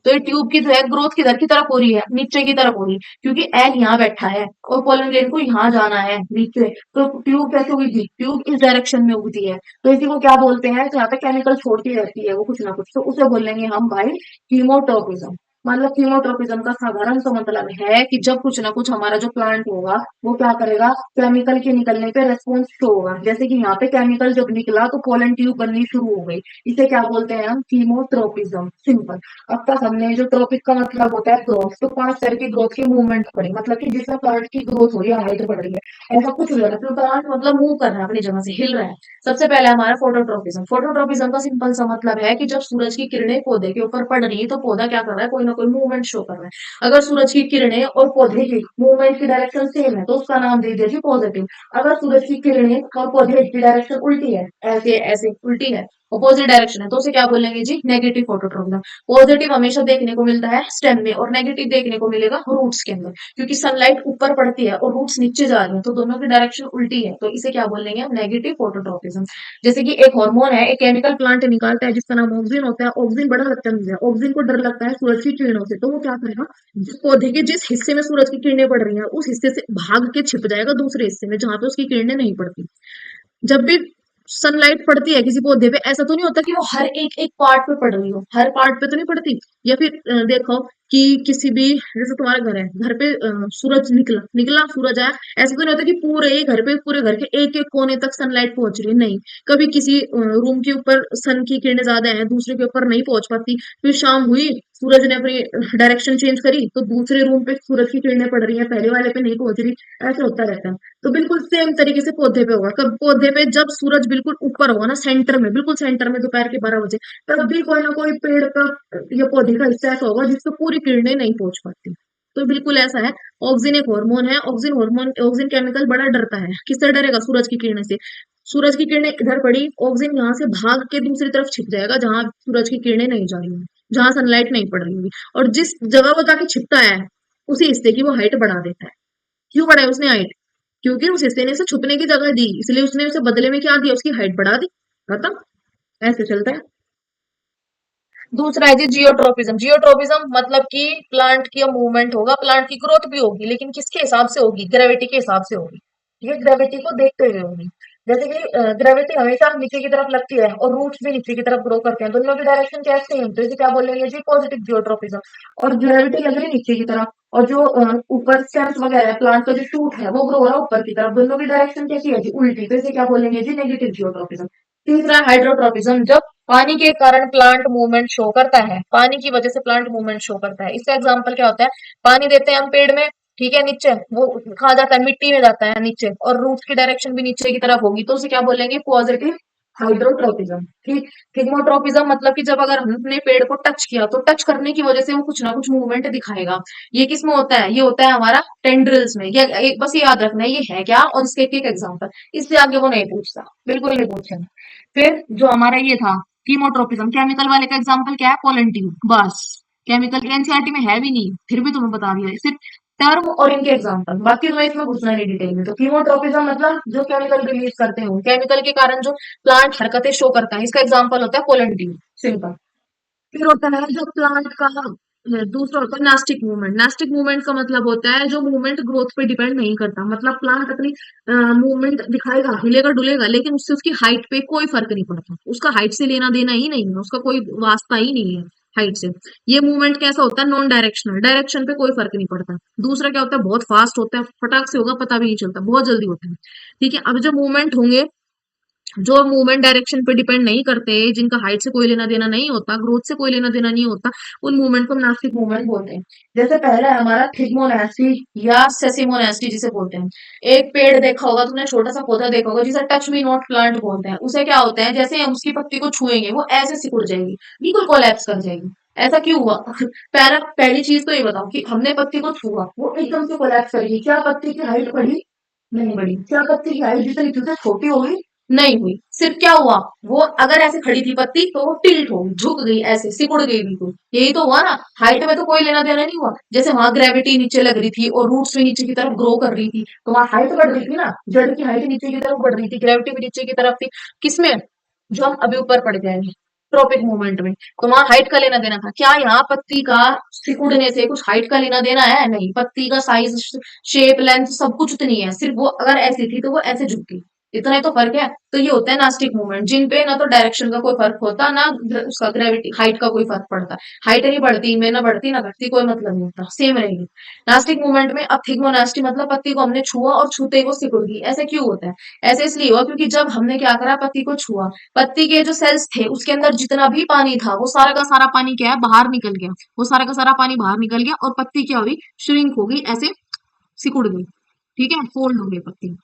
तो ये ट्यूब की जो है ग्रोथ किधर की तरफ हो रही है, नीचे की तरफ हो रही है, क्योंकि एग यहाँ बैठा है और पोलन ग्रेन को यहाँ जाना है नीचे। तो ट्यूब कैसे उगती, ट्यूब इस डायरेक्शन में उगती है। तो इसी को क्या बोलते हैं, तो यहाँ पे केमिकल छोड़ती रहती है वो कुछ ना कुछ, तो उसे बोलेंगे हम भाई कीमोटोपिज्म। मतलब कीमोट्रोपिज्म का साधारण सा मतलब है कि जब कुछ ना कुछ हमारा जो प्लांट होगा वो क्या करेगा, केमिकल के निकलने पे रेस्पॉन्स शो होगा। जैसे कि यहाँ पे केमिकल जब निकला तो पोलन ट्यूब बननी शुरू हो गई, इसे क्या बोलते हैं हम, कीमोट्रोपिज्म, सिंपल। अब तक हमने जो ट्रॉपिक का मतलब होता है ग्रोथ, तो 5 तरह की ग्रोथ के मूवमेंट पढ़े, मतलब कि जिसमें प्लांट की ग्रोथ हो रही है, हाइट बढ़ रही है, ऐसा कुछ भी हो रहा है, तो प्लांट मतलब मूव कर रहा है, अपनी जगह से हिल रहा है। सबसे पहले हमारा फोटोट्रोपिज्म। फोटोट्रोपिज्म का सिंपल सा मतलब है कि जब सूरज की किरणें पौधे के ऊपर पड़ रही है तो पौधा क्या कर रहा है, कोई ना कोई मूवमेंट शो कर रहा है। अगर सूरज की किरणें और पौधे की मूवमेंट की डायरेक्शन सेम है तो उसका नाम दे दीजिए पॉजिटिव। अगर सूरज की किरणें और पौधे की डायरेक्शन उल्टी है, ऐसे ऐसे उल्टी है, अपोजिट डायरेक्शन है, तो उसे क्या बोलेंगे जी, नेगेटिव फोटोट्रोपिज्म। पॉजिटिव हमेशा देखने को मिलता है स्टेम में और नेगेटिव देखने को मिलेगा रूट्स के अंदर, क्योंकि सनलाइट ऊपर पड़ती है और रूट्स नीचे जा रही है, तो दोनों की डायरेक्शन उल्टी है, तो इसे क्या बोलेंगे हम, नेगेटिव फोटोट्रोपिज्म। जैसे कि एक हार्मोन है, एक केमिकल प्लांट निकालता है जिसका नाम ऑक्सिन होता है। ऑक्सिन बड़ा बदतमीज है, ऑक्सिन को डर लगता है सूरज की किरणों से, तो वो क्या करेगा, जिस पौधे के जिस हिस्से में सूरज की किरणें पड़ रही हैं उस हिस्से से भाग के छिप जाएगा दूसरे हिस्से में जहां पे उसकी किरणें नहीं पड़ती। जब भी सनलाइट पड़ती है किसी पौधे पे, ऐसा तो नहीं होता कि वो हर एक एक पार्ट पे पड़ रही हो, हर पार्ट पे तो नहीं पड़ती। या फिर देखो कि किसी भी, जैसे तुम्हारा घर है, घर पे सूरज निकला निकला सूरज आया, ऐसा तो नहीं होता कि पूरे ही घर पे, पूरे घर के एक एक कोने तक सनलाइट पहुंच रही है, नहीं। कभी किसी रूम के ऊपर सन की किरणें ज्यादा है, दूसरे के ऊपर नहीं पहुंच पाती, फिर शाम हुई, सूरज ने अपनी डायरेक्शन चेंज करी तो दूसरे रूम पे सूरज की किरणें पड़ रही है, पहले वाले पे नहीं पहुंच रही, ऐसा होता रहता है। तो बिल्कुल सेम तरीके से पौधे पे होगा, कब पौधे पे जब सूरज बिल्कुल ऊपर होगा ना, सेंटर में, बिल्कुल सेंटर में, दोपहर के 12 बजे, तब भी कोई ना कोई पेड़ का या पौधे का हिस्सा ऐसा होगा जिसको पूरी किरणें नहीं पहुंच पाती। तो बिल्कुल ऐसा है। ऑक्सिन एक हार्मोन है, ऑक्सिन हार्मोन, ऑक्सिन केमिकल बड़ा डरता है, किससे डरेगा, सूरज की किरणें से। सूरज की किरणें इधर पड़ी, ऑक्सिन यहाँ से भाग के दूसरी तरफ छिप जाएगा जहां सूरज की किरणें नहीं जा रही हैं, जहां सनलाइट नहीं पड़ रही होगी, और जिस जगह वो जाके छिपता है उसी हिस्से की वो हाइट बढ़ा देता है। क्यों बढ़ाई उसने हाइट, क्योंकि उस हिस्से ने उसे छुपने की जगह दी, इसलिए उसने उसे बदले में क्या दिया, उसकी हाइट बढ़ा दी। खत्म, ऐसे चलता है। दूसरा है जी जियोट्रोपिज्म। जियोट्रोपिज्म मतलब कि प्लांट की मूवमेंट होगा, प्लांट की ग्रोथ भी होगी, लेकिन किसके हिसाब से होगी, ग्रेविटी के हिसाब से होगी। ये ग्रेविटी को देखते हुए होगी। जैसे कि ग्रेविटी हमेशा नीचे की तरफ लगती है और रूट्स भी नीचे की तरफ ग्रो करते हैं, दोनों की डायरेक्शन क्या सेम, तो इसे क्या बोलेंगे जी, पॉजिटिव जियोट्रोपिज्म। और ग्रेविटी लग रही नीचे की तरफ, और जो ऊपर स्टेम्स वगैरह है, प्लांट का जो शूट है वो ग्रो हो रहा है ऊपर की तरफ, दोनों की डायरेक्शन कैसी है जी, उल्टी, तो इसे क्या बोलेंगे जी, नेगेटिव जियोट्रोपिज्म। तीसरा हाइड्रोट्रोपिज्म, जब पानी के कारण प्लांट मूवमेंट शो करता है, पानी की वजह से प्लांट मूवमेंट शो करता है। इसका एग्जांपल क्या होता है, पानी देते हैं हम पेड़ में, ठीक है, नीचे वो कहा जाता है, मिट्टी में जाता है नीचे, और रूट की डायरेक्शन भी नीचे की तरफ होगी, तो उसे क्या बोलेंगे, पॉजिटिव हाइड्रोट्रोपिज्म। ठीक। थिग्मोट्रोपिज्म मतलब कि जब अगर हमने पेड़ को टच किया तो टच करने की वजह से वो कुछ ना कुछ मूवमेंट दिखाएगा। ये किस में होता है? ये होता है हमारा टेंड्रिल्स में। ये बस ये याद रखना है ये है क्या और इसके एक एग्जांपल। इससे आगे वो नहीं पूछता, बिल्कुल नहीं पूछेगा। फिर जो हमारा ये था कीमोट्रोपिज्म, केमिकल वाले का एग्जांपल क्या है? Pollen tube. बस केमिकल एनसीईआरटी में है भी नहीं, फिर भी तुम्हें बता दिया। सिर्फ टर्म और इनके एग्जांपल, बाकी तुम्हें इसमें घुसना नहीं डिटेल में। तो कीमोट्रोपिज्म मतलब जो केमिकल रिलीज करते हो, केमिकल के कारण जो प्लांट हरकतें शो करता है, इसका एग्जांपल होता है पोलन ट्यूब। सिंपल। फिर होता है जो प्लांट का दूसरा होता है नास्टिक मूवमेंट। नास्टिक मूवमेंट का मतलब होता है जो मूवमेंट ग्रोथ पे डिपेंड नहीं करता। मतलब प्लांट अपनी मूवमेंट दिखाएगा, हिलेगा डुलेगा, लेकिन उससे उसकी हाइट पे कोई फर्क नहीं पड़ता। उसका हाइट से लेना देना ही नहीं है, उसका कोई वास्ता ही नहीं है हाइट से। ये मूवमेंट कैसा होता है? नॉन डायरेक्शनल, डायरेक्शन पे कोई फर्क नहीं पड़ता। दूसरा क्या होता है? बहुत फास्ट होता है, फटाक से होगा पता भी नहीं चलता, बहुत जल्दी होता है। ठीक है। अब जो मूवमेंट होंगे, जो मूवमेंट डायरेक्शन पे डिपेंड नहीं करते, जिनका हाइट से कोई लेना देना नहीं होता, ग्रोथ से कोई लेना देना नहीं होता, उन मूवमेंट को नास्टिक मूवमेंट बोलते हैं। जैसे पहला है हमारा थिग्मोनास्टी या सेसिमोनास्टी जिसे बोलते हैं। एक पेड़ देखा होगा तुमने, छोटा सा पौधा देखा होगा जिसे टच मी नॉट प्लांट बोलते हैं। उसे क्या होता है? जैसे हम उसकी पत्ती को छुएंगे वो ऐसे सिकुड़ जाएगी, बिल्कुल कोलैप्स कर जाएगी। ऐसा क्यों हुआ? पहला पहली चीज तो ये बताओ कि हमने पत्ती को छुआ, वो एकदम से कोलैप्स करेगी। क्या पत्ती की हाइट बढ़ी? नहीं बढ़ी। क्या पत्ती की हाइट जितनी थी उससे छोटी हो गई? नहीं हुई। सिर्फ क्या हुआ? वो अगर ऐसे खड़ी थी पत्ती तो वो टिल्ट हो गई, झुक गई, ऐसे सिकुड़ गई बिल्कुल। यही तो हुआ ना। हाइट में तो कोई लेना देना नहीं हुआ। जैसे वहां ग्रेविटी नीचे लग रही थी और रूट्स भी नीचे की तरफ ग्रो कर रही थी, तो वहां हाइट बढ़ रही थी ना, जड़ की हाइट नीचे की तरफ बढ़ रही थी, ग्रेविटी भी नीचे की तरफ थी। किसमें? जो हम अभी ऊपर पढ़ जाएंगे, ट्रॉपिक मूवमेंट में। तो वहां हाइट का लेना देना था। क्या यहाँ पत्ती का सिकुड़ने से कुछ हाइट का लेना देना है? नहीं। पत्ती का साइज, शेप, लेंथ सब कुछ उतनी है, सिर्फ वो अगर ऐसी थी तो वो ऐसे झुकी, इतना ही तो फर्क है। तो ये होता है नास्टिक मूवमेंट, जिन पे ना तो डायरेक्शन का कोई फर्क होता, ना उसका ग्रेविटी हाइट का कोई फर्क पड़ता। हाइट नहीं बढ़ती इनमें, ना बढ़ती ना घटती, कोई मतलब नहीं होता, सेम रहेगी। नास्टिक मूवमेंट में अब थिग्मोनास्टी मतलब पत्ती को हमने छुआ और छूते ही वो सिकुड़ गई। ऐसे क्यों होता है? ऐसे इसलिए हुआ क्योंकि जब हमने क्या करा, पत्ती को छुआ, पत्ती के जो सेल्स थे उसके अंदर जितना भी पानी था वो सारा का सारा पानी क्या है? बाहर निकल गया। वो सारा का सारा पानी बाहर निकल गया और पत्ती क्या हुई? श्रिंक हो गई, ऐसे सिकुड़ गई। ठीक है, फोल्ड हो गई पत्ती।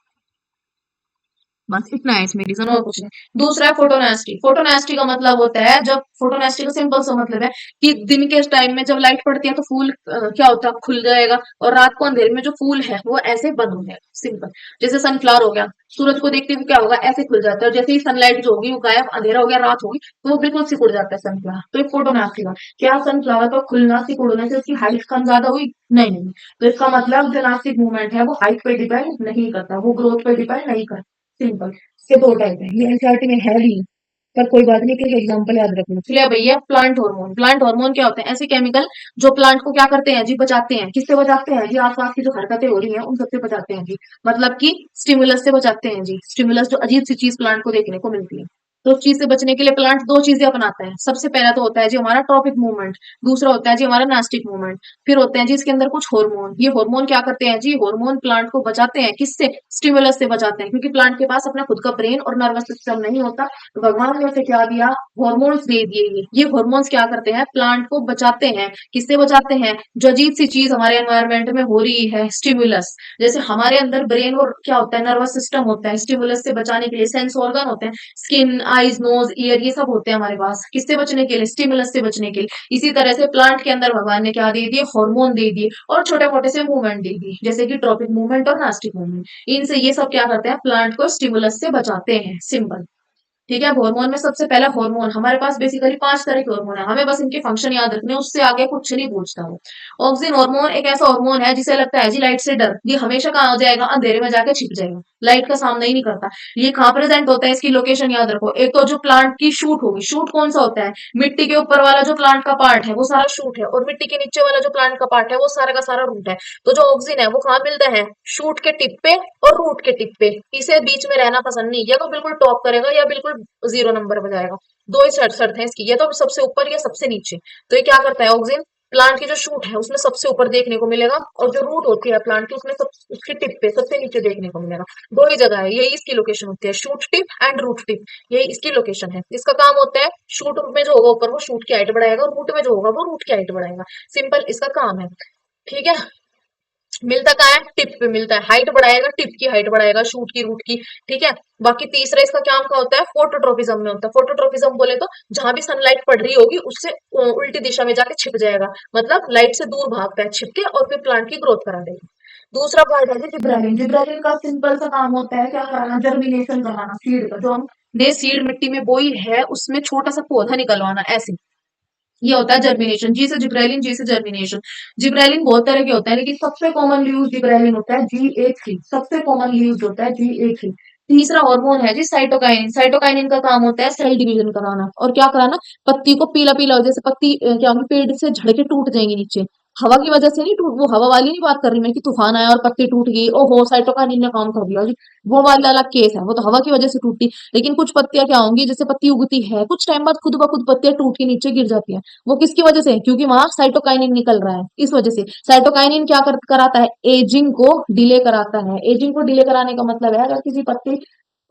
बस इतना है इसमें रीजन, और कुछ नहीं। दूसरा है फोटोनेस्टी। फोटोनेस्टी का मतलब होता है, जब फोटोनेस्टी का सिंपल सा मतलब है कि दिन के टाइम में जब लाइट पड़ती है तो फूल क्या होता है? खुल जाएगा, और रात को अंधेरे में जो फूल है वो ऐसे बंद हो जाएगा। सिंपल। जैसे सनफ्लावर हो गया, सूरज को देखते हुए क्या होगा? ऐसे खुल जाता है, और जैसे ही सनलाइट जो होगी वो गायब, अंधेरा हो गया, रात होगी, तो वो बिल्कुल सिकुड़ जाता है सनफ्लावर। तो ये फोटोनेस्टी का क्या, सनफ्लावर का खुलना सिकुड़ने से उसकी हाइट कम ज्यादा हुई? नहीं नहीं। तो इसका मतलब जो नास्टिक मूवमेंट है वो हाइट पे डिपेंड नहीं करता, वो ग्रोथ पे डिपेंड नहीं करता। सिंपल। इसके दो टाइप है, ये एनसीईआरटी में है भी, पर कोई बात नहीं, एक एग्जांपल याद रखना। चलिए भैया, प्लांट हार्मोन। प्लांट हार्मोन क्या होते हैं? ऐसे केमिकल जो प्लांट को क्या करते हैं जी? बचाते हैं। किससे बचाते हैं जी? आसपास की जो हरकतें हो रही हैं उन सबसे बचाते हैं जी। मतलब कि स्टिमुलस से बचाते हैं जी। स्टिमुलस जो अजीब सी चीज प्लांट को देखने को मिलती है, तो उस चीज से बचने के लिए प्लांट दो चीजें अपनाता है। सबसे पहला तो होता है जी हमारा ट्रॉपिक मूवमेंट, दूसरा होता है जी हमारा नास्टिक मूवमेंट। फिर होते हैं जी इसके अंदर कुछ हार्मोन। ये हार्मोन क्या करते हैं जी? हार्मोन प्लांट को बचाते हैं। किससे? स्टिमुलस से बचाते हैं, क्योंकि प्लांट के पास अपना खुद का ब्रेन और नर्वस सिस्टम नहीं होता। तो भगवान ने उसे क्या दिया? हॉर्मोन्स दे दिए। ये हॉर्मोन्स क्या करते हैं? प्लांट को बचाते हैं। किससे बचाते हैं? जो अजीब सी चीज हमारे एनवायरनमेंट में हो रही है, स्टिमुलस। जैसे हमारे अंदर ब्रेन और क्या होता है? नर्वस सिस्टम होता है। स्टिमुलस से बचाने के लिए सेंस ऑर्गन होते हैं, स्किन, आईज, नोज, ईयर, ये सब होते हैं हमारे पास। किससे बचने के लिए? स्टिमुलस से बचने के लिए। इसी तरह से प्लांट के अंदर भगवान ने क्या दे दिए? हार्मोन दे दिए, और छोटे मोटे से मूवमेंट दे दिए, जैसे कि ट्रॉपिक मूवमेंट और नास्टिक मूवमेंट। इनसे ये सब क्या करते हैं? प्लांट को स्टिमुलस से बचाते हैं। सिंपल। ठीक है। हार्मोन में सबसे पहला हार्मोन, हमारे पास बेसिकली 5 तरह के हार्मोन है, हमें बस इनके फंक्शन याद रखने हैं, उससे आगे कुछ नहीं पूछता वो। ऑक्सीजन हार्मोन एक ऐसा हार्मोन है जिसे लगता है जी लाइट से डर, ये हमेशा कहाँ हो जाएगा? अंधेरे में जाके छिप जाएगा, लाइट का सामना ही नहीं करता। ये कहाँ प्रेजेंट होता है? इसकी लोकेशन याद रखो। एक तो जो प्लांट की शूट होगी, शूट कौन सा होता है? मिट्टी के ऊपर वाला जो प्लांट का पार्ट है वो सारा शूट है, और मिट्टी के नीचे वाला जो प्लांट का पार्ट है वो सारा का सारा रूट है। तो जो ऑक्सीजन है वो कहाँ मिलता है? शूट के टिप पे और रूट के टिप पे। इसे बीच में रहना पसंद नहीं, या तो बिल्कुल टॉप करेगा या बिल्कुल 0 नंबर पर जाएगा। दो ही शर्त है इसकी, या तो सबसे ऊपर या सबसे नीचे। तो ये क्या करता है ऑक्सीजन? प्लांट की जो शूट है उसमें सबसे ऊपर देखने को मिलेगा, और जो रूट होती है प्लांट की उसमें उसकी टिप पे सबसे नीचे देखने को मिलेगा। दो ही जगह है, यही इसकी लोकेशन होती है, shoot tip and root tip. यही इसकी लोकेशन है। इसका काम होता है, शूट में जो होगा ऊपर वो शूट की हाइट बढ़ाएगा, और रूट में जो होगा वो रूट की हाइट बढ़ाएगा। सिंपल इसका काम है। ठीक है। मिलता कहाँ है? टिप पे मिलता है। हाइट बढ़ाएगा, टिप की हाइट बढ़ाएगा, शूट की, रूट की। ठीक है। बाकी तीसरा इसका क्या का होता है? फोटोट्रोपिज्म में होता है। फोटोट्रोपिज्म बोले तो जहां भी सनलाइट पड़ रही होगी उससे उल्टी दिशा में जाके छिप जाएगा, मतलब लाइट से दूर भागता है छिप के, और फिर प्लांट की ग्रोथ करा देगा। दूसरा पार्ट है जिब्रेलिन। जिब्रेलिन का सिंपल सा काम होता है क्या कराना? जर्मिनेशन कराना सीड का। जो हमने सीड मिट्टी में बोई है उसमें छोटा सा पौधा निकलवाना, ऐसे। ये होता है जर्मिनेशन। जी से जिब्रेलिन, जी से जर्मिनेशन। जिब्रेलिन बहुत तरह के होते हैं, लेकिन सबसे कॉमन यूज जिब्रेलिन होता है GA3। सबसे कॉमन यूज होता है GA3। तीसरा हार्मोन है जी साइटोकाइनिन। साइटोकाइनिन का काम होता है सेल डिवीजन कराना। और क्या कराना? पत्ती को पीला पीला हो, जैसे पत्ती क्या होगी, पेड़ से झड़ के टूट जाएंगी नीचे। हवा की वजह से नहीं टूट, वो हवा वाली नहीं बात कर रही मैं कि तूफान आया और पत्ती टूट गई, ओहो साइटोकाइनिन ने काम कर दिया जी। वो वाला अलग केस है, वो तो हवा की वजह से टूटी। लेकिन कुछ पत्तियां क्या होंगी, जैसे पत्ती उगती है कुछ टाइम बाद खुद ब खुद पत्तियां टूट के नीचे गिर जाती है। वो किसकी वजह से? क्योंकि वहां साइटोकाइनिन निकल रहा है, इस वजह से। साइटोकाइनिन क्या कराता है? एजिंग को डिले कराता है। एजिंग को डिले कराने का मतलब है, अगर किसी पत्ती,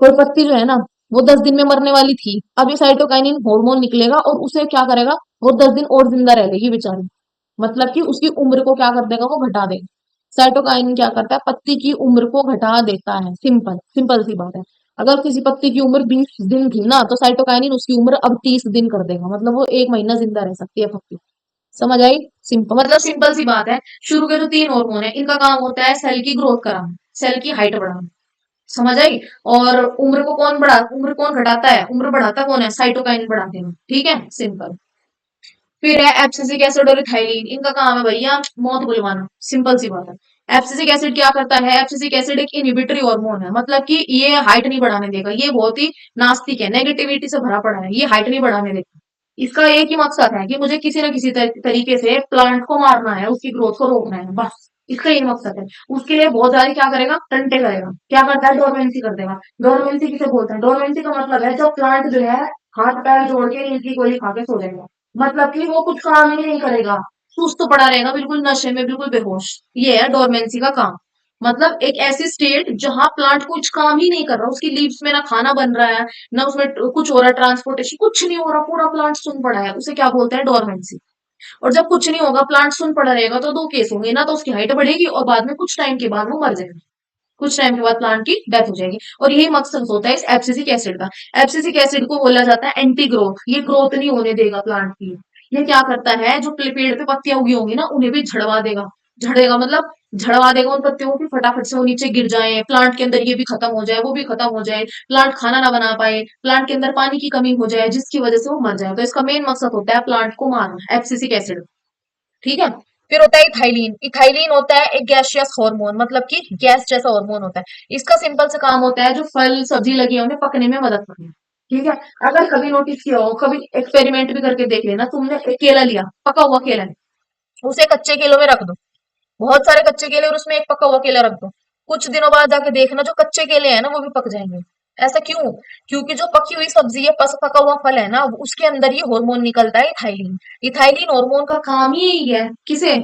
कोई पत्ती जो है ना, वो 10 दिन में मरने वाली थी, अब ये साइटोकाइनिन हार्मोन निकलेगा और उसे क्या करेगा, वो 10 दिन और जिंदा रह लेगी बेचारी। मतलब कि उसकी उम्र को क्या कर देगा, वो घटा देगा। साइटोकाइनिन क्या करता है? पत्ती की उम्र को घटा देता है। सिंपल सिंपल सी बात है। अगर किसी पत्ती की उम्र 20 दिन थी ना, तो साइटोकाइनिन उसकी उम्र अब 30 दिन कर देगा, मतलब वो 1 महीना जिंदा रह सकती है पत्ती। समझ आई? सिंपल, मतलब सिंपल सी बात है। शुरू के जो 3 हार्मोन है, इनका काम होता है सेल की ग्रोथ कराना, सेल की हाइट बढ़ाना। समझ आई? और उम्र कौन घटाता है? उम्र बढ़ाता कौन है? साइटोकाइनिन बढ़ाते हैं। ठीक है, सिंपल। फिर है एब्सिसिक एसिड और इथाइलिन। इनका काम है भैया मौत बुलवाना। सिंपल सी बात है। एब्सिसिक एसिड क्या करता है? एब्सिसिक एसिड एक इनहिबिटरी हार्मोन है, मतलब कि ये हाइट नहीं बढ़ाने देगा। ये बहुत ही नास्तिक है, नेगेटिविटी से भरा पड़ा है, ये हाइट नहीं बढ़ाने देगा। इसका एक ही मकसद है कि मुझे किसी ना किसी तरीके से प्लांट को मारना है, उसकी ग्रोथ को रोकना है, बस। इसका यही मकसद है। उसके लिए बहुत सारी क्या करेगा? टंटे करेगा। क्या करता है? डोरमेंसी कर देगा। डोरमेंसी किसे बोलते हैं? डोरमेंसी का मतलब है जब प्लांट जो है हाथ पैर जोड़ के नींद की गोली खा के सो जाएगा। मतलब कि वो कुछ काम ही नहीं करेगा, सुस्त पड़ा रहेगा, बिल्कुल नशे में, बिल्कुल बेहोश। ये है डोरमेंसी का काम। मतलब एक ऐसी स्टेट जहां प्लांट कुछ काम ही नहीं कर रहा, उसकी लीव्स में ना खाना बन रहा है, ना उसमें कुछ हो रहा है, ट्रांसपोर्टेशन कुछ नहीं हो रहा, पूरा प्लांट सुन पड़ा है, उसे क्या बोलते हैं? डोरमेंसी। और जब कुछ नहीं होगा, प्लांट सुन पड़ा रहेगा, तो दो केस होंगे, ना तो उसकी हाइट बढ़ेगी और बाद में कुछ टाइम के बाद वो मर जाएगा। कुछ टाइम के बाद प्लांट की डेथ हो जाएगी। और यही मकसद होता है इस एब्सिसिक एसिड का। एब्सिसिक एसिड को बोला जाता है एंटी ग्रोथ। ये ग्रोथ नहीं होने देगा प्लांट की। ये क्या करता है? जो पेड़ पे पत्तियां उगी होंगी ना, उन्हें भी झड़वा देगा। झड़ेगा मतलब झड़वा देगा उन पत्तियों को, फटाफट से वो नीचे गिर जाए, प्लांट के अंदर ये भी खत्म हो जाए, वो भी खत्म हो जाए, प्लांट खाना ना बना पाए, प्लांट के अंदर पानी की कमी हो जाए, जिसकी वजह से वो मर जाए। तो इसका मेन मकसद होता है प्लांट को मारना, एब्सिसिक एसिड। ठीक है। फिर होता है इथाइलिन। इथाइलिन होता है एक गैसियस हार्मोन, मतलब कि गैस जैसा हार्मोन होता है। इसका सिंपल सा काम होता है जो फल सब्जी लगी है उन्हें पकने में मदद करना। ठीक है। अगर कभी नोटिस किया हो, कभी एक्सपेरिमेंट भी करके देख लेना, तुमने एक केला लिया, पका हुआ केला, उसे कच्चे केलों में रख दो, बहुत सारे कच्चे केले, और उसमें एक पका हुआ केला रख दो। कुछ दिनों बाद जाके देखना, जो कच्चे केले हैं ना वो भी पक जाएंगे। ऐसा क्यों? क्योंकि जो पकी हुई सब्जी है, पका हुआ फल है ना, उसके अंदर ये हार्मोन निकलता है, इथाइलिन। इथाइलिन हार्मोन का काम ही यही है, किसे?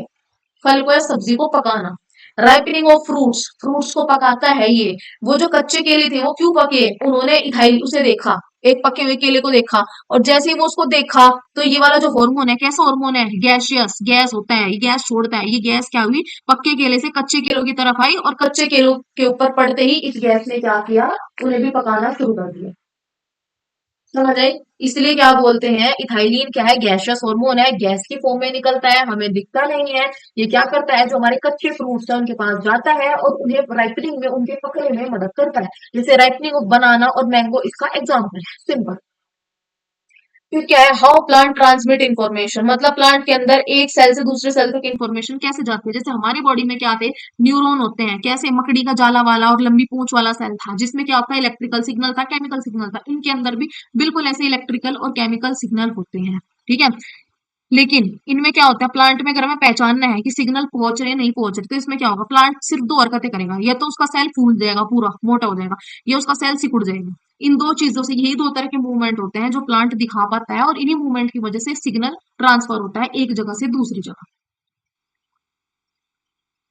फल को या सब्जी को पकाना। राइपनिंग ऑफ फ्रूट्स, फ्रूट्स को पकाता है ये। वो जो कच्चे केले थे वो क्यों पके? उन्होंने इथाइल उसे देखा, एक पके हुए केले को देखा, और जैसे ही वो उसको देखा, तो ये वाला जो हार्मोन है, कैसा हार्मोन है? गैसियस गैस होता है, ये गैस छोड़ता है। ये गैस क्या हुई? पक्के केले से कच्चे केलों की तरफ आई, और कच्चे केलों के ऊपर पड़ते ही इस गैस ने क्या किया? उन्हें भी पकाना शुरू कर दिया। समझ आई? इसलिए क्या बोलते हैं, इथाइलिन क्या है? गैसियस हार्मोन है, गैस की फॉर्म में निकलता है, हमें दिखता नहीं है। ये क्या करता है? जो हमारे कच्चे फ्रूट्स है उनके पास जाता है और उन्हें राइपनिंग में, उनके पकने में मदद करता है। जैसे राइपनिंग ऑफ बनाना और मैंगो इसका एग्जाम्पल है, सिंपल। फिर क्या है? हाउ प्लांट ट्रांसमिट इन्फॉर्मेशन, मतलब प्लांट के अंदर एक सेल से दूसरे सेल तक इन्फॉर्मेशन कैसे जाती है। जैसे हमारी बॉडी में क्या आते हैं? न्यूरॉन होते हैं। कैसे? मकड़ी का जाला वाला और लंबी पूंछ वाला सेल था, जिसमें क्या होता है? इलेक्ट्रिकल सिग्नल था, केमिकल सिग्नल था। इनके अंदर भी बिल्कुल ऐसे इलेक्ट्रिकल और केमिकल सिग्नल होते हैं। ठीक है। लेकिन इनमें क्या होता है? प्लांट में अगर हमें पहचानना है कि सिग्नल पहुंच रहे नहीं पहुंच रहे, तो इसमें क्या होगा? प्लांट सिर्फ दो हरकतें करेगा, या तो उसका सेल फूल जाएगा, पूरा मोटा हो जाएगा, या उसका सेल सिकुड़ जाएगा। इन दो चीजों से, यही दो तरह के मूवमेंट होते हैं जो प्लांट दिखा पाता है, और इन्हीं मूवमेंट की वजह से सिग्नल ट्रांसफर होता है एक जगह से दूसरी जगह।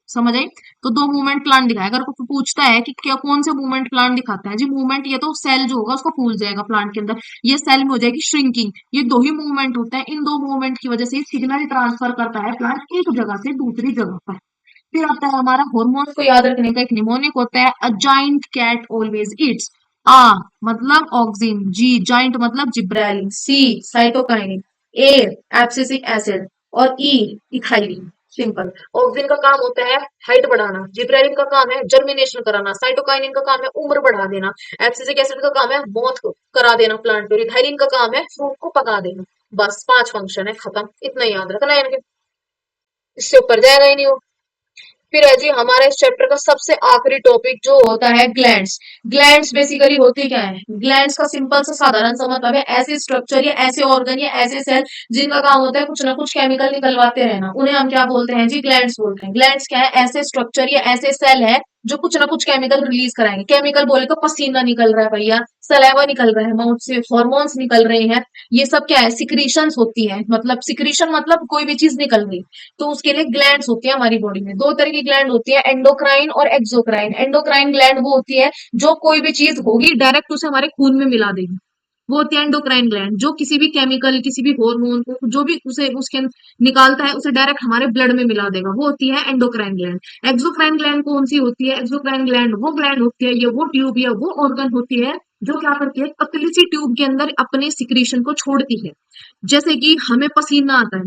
समझ आई? तो दो मूवमेंट प्लांट दिखाएगा। अगर कोई पूछता है कि क्या कौन से मूवमेंट प्लांट दिखाता है, जी मूवमेंट ये तो सेल जो होगा उसको फूल जाएगा प्लांट के अंदर, ये सेल में हो जाएगी श्रिंकिंग। ये दो ही मूवमेंट होता है, इन दो मूवमेंट की वजह से सिग्नल ट्रांसफर करता है प्लांट एक जगह से दूसरी जगह पर। फिर आता है हमारा हार्मोन्स को याद रखने का एक निमोनिक होता है, a giant cat always eats. आ मतलब ऑक्सिन, जी जाइंट मतलब gibberellin, C cytokinin, A abscisic acid और ई इथाइलिन। सिंपल। ऑक्सिन का काम होता है हाइट बढ़ाना, जिब्रेलिन का काम है जर्मिनेशन कराना, साइटोकाइनिन का काम है उम्र बढ़ा देना, एब्सिसिक एसिड का काम है मौत करा देना प्लांट, और इथाइलिन का काम है फ्रूट को पका देना। बस 5 फंक्शन है, खत्म। इतना ही याद रखना है इनके, इससे ऊपर जाएगा ही नहीं वो। फिर है जी हमारे इस चैप्टर का सबसे आखिरी टॉपिक जो होता है ग्लैंड्स। ग्लैंड्स बेसिकली होती क्या है? ग्लैंड्स का सिंपल सा साधारण सा मतलब है ऐसे स्ट्रक्चर या ऐसे ऑर्गन या ऐसे सेल जिनका काम होता है कुछ ना कुछ केमिकल निकलवाते रहना, उन्हें हम क्या बोलते हैं जी? ग्लैंड्स बोलते हैं। ग्लैंड्स क्या है? ऐसे स्ट्रक्चर या ऐसे सेल है जो कुछ ना कुछ केमिकल रिलीज कराएंगे। केमिकल बोले तो पसीना निकल रहा है भैया, सलाइवा निकल रहा है माउथ से, हॉर्मोन्स निकल रहे हैं, ये सब क्या है? सिक्रीशंस होती है। मतलब सिक्रीशन मतलब कोई भी चीज निकल गई, तो उसके लिए ग्लैंड्स होती है हमारी बॉडी में। दो तरह की ग्लैंड होती है, एंडोक्राइन और एक्सोक्राइन। एंडोक्राइन ग्लैंड वो होती है जो कोई भी चीज होगी डायरेक्ट उसे हमारे खून में मिला देगी, वो होती है एंडोक्राइन ग्लैंड। जो किसी भी केमिकल किसी भी हार्मोन को जो भी उसे उसके निकालता है उसे डायरेक्ट हमारे ब्लड में मिला देगा, वो होती है एंडोक्राइन ग्लैंड। एक्सोक्राइन ग्लैंड कौन सी होती है? एक्सोक्राइन ग्लैंड वो ग्लैंड होती है, ये वो ट्यूब या वो ऑर्गन होती है जो क्या करती है? पतली सी ट्यूब के अंदर अपने सिक्रीशन को छोड़ती है। जैसे कि हमें पसीना आता है,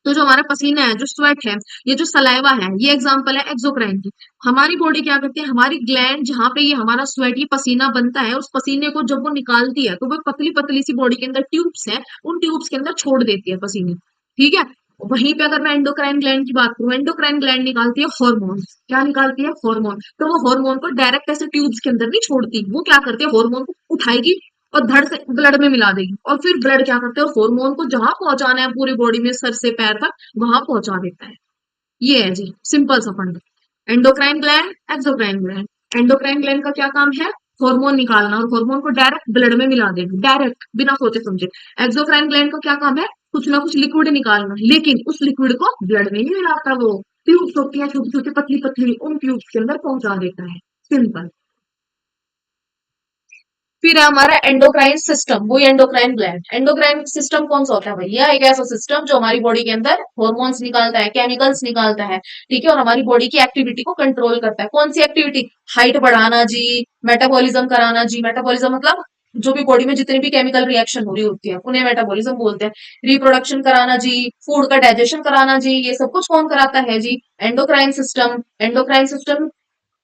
तो जो हमारा पसीना है, जो स्वेट है, ये जो सलाइवा है, ये एग्जांपल है एक्सोक्राइन की। हमारी बॉडी क्या करती है? हमारी ग्लैंड जहां पे ये हमारा स्वेट ये पसीना बनता है, उस पसीने को जब वो निकालती है तो वो पतली पतली सी बॉडी के अंदर ट्यूब्स है, उन ट्यूब्स के अंदर छोड़ देती है पसीने। ठीक है। वहीं पे अगर मैं एंडोक्राइन ग्लैंड की बात करूं, एंडोक्राइन ग्लैंड निकालती है हार्मोन। क्या निकालती है? हार्मोन। तो वो हार्मोन को डायरेक्ट ऐसे ट्यूब्स के अंदर नहीं छोड़ती, वो क्या करती है? हार्मोन को उठाएगी और धड़ से ब्लड में मिला देगी, और फिर ब्लड क्या करते हैं? हार्मोन को जहां पहुंचाना है पूरी बॉडी में सर से पैर तक वहां पहुंचा देता है। ये है जी सिंपल सा फंडा। Endocrine gland, exocrine gland. Endocrine gland का क्या काम है? हार्मोन निकालना और हार्मोन को डायरेक्ट ब्लड में मिला देना, डायरेक्ट बिना सोचे समझे। एक्सोक्राइन ग्लैंड का क्या काम है? कुछ ना कुछ लिक्विड निकालना, लेकिन उस लिक्विड को ब्लड में नहीं मिलाता, वो ट्यूब्स होती है छोटी छोटी पतली पतली, उन ट्यूब्स के अंदर पहुंचा देता है। सिंपल। फिर है हमारा एंडोक्राइन सिस्टम, वही एंडोक्राइन ग्लैंड। एंडोक्राइन सिस्टम कौन सा होता है भैया? एक ऐसा सिस्टम जो हमारी बॉडी के अंदर हॉर्मोन्स निकालता है, केमिकल्स निकालता है, ठीक है, और हमारी बॉडी की एक्टिविटी को कंट्रोल करता है। कौन सी एक्टिविटी? हाइट बढ़ाना जी, मेटाबॉलिज्म कराना जी। मेटाबॉलिज्म मतलब जो भी बॉडी में जितनी भी केमिकल रिएक्शन हो रही होती है उन्हें मेटाबॉलिज्म बोलते हैं। रिप्रोडक्शन कराना जी, फूड का डाइजेशन कराना जी, ये सब कुछ कौन कराता है जी? Endocrine system. एंडोक्राइन सिस्टम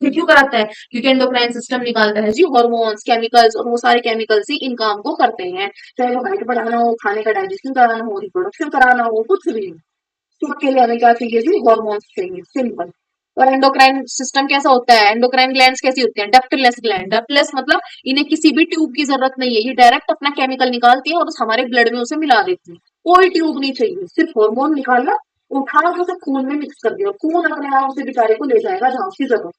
ये क्यों कराता है? क्योंकि एंडोक्राइन सिस्टम निकालता है जी हॉर्मोन्स, केमिकल्स, और वो सारे केमिकल्स ही इन काम को करते हैं। चाहे वो हाइट बढ़ाना हो, खाने का डाइजेशन कराना हो, रिप्रोडक्शन कराना हो, कुछ भी, सबके लिए हमें क्या चाहिए जी? हॉर्मोन्स चाहिए। सिंपल। और एंडोक्राइन सिस्टम कैसा होता है? एंडोक्राइन ग्लैंड्स कैसी होती हैं? Ductless gland. डक्टलेस मतलब इन्हें किसी भी ट्यूब की जरूरत नहीं है, ये डायरेक्ट अपना केमिकल निकालती है और उस हमारे ब्लड में उसे मिला देती है। कोई ट्यूब नहीं चाहिए, सिर्फ हार्मोन निकालना, उठा के उसे खून में मिक्स कर दिया, खून अपने आप उसे बेचारे को ले जाएगा जहां उसकी जरूरत,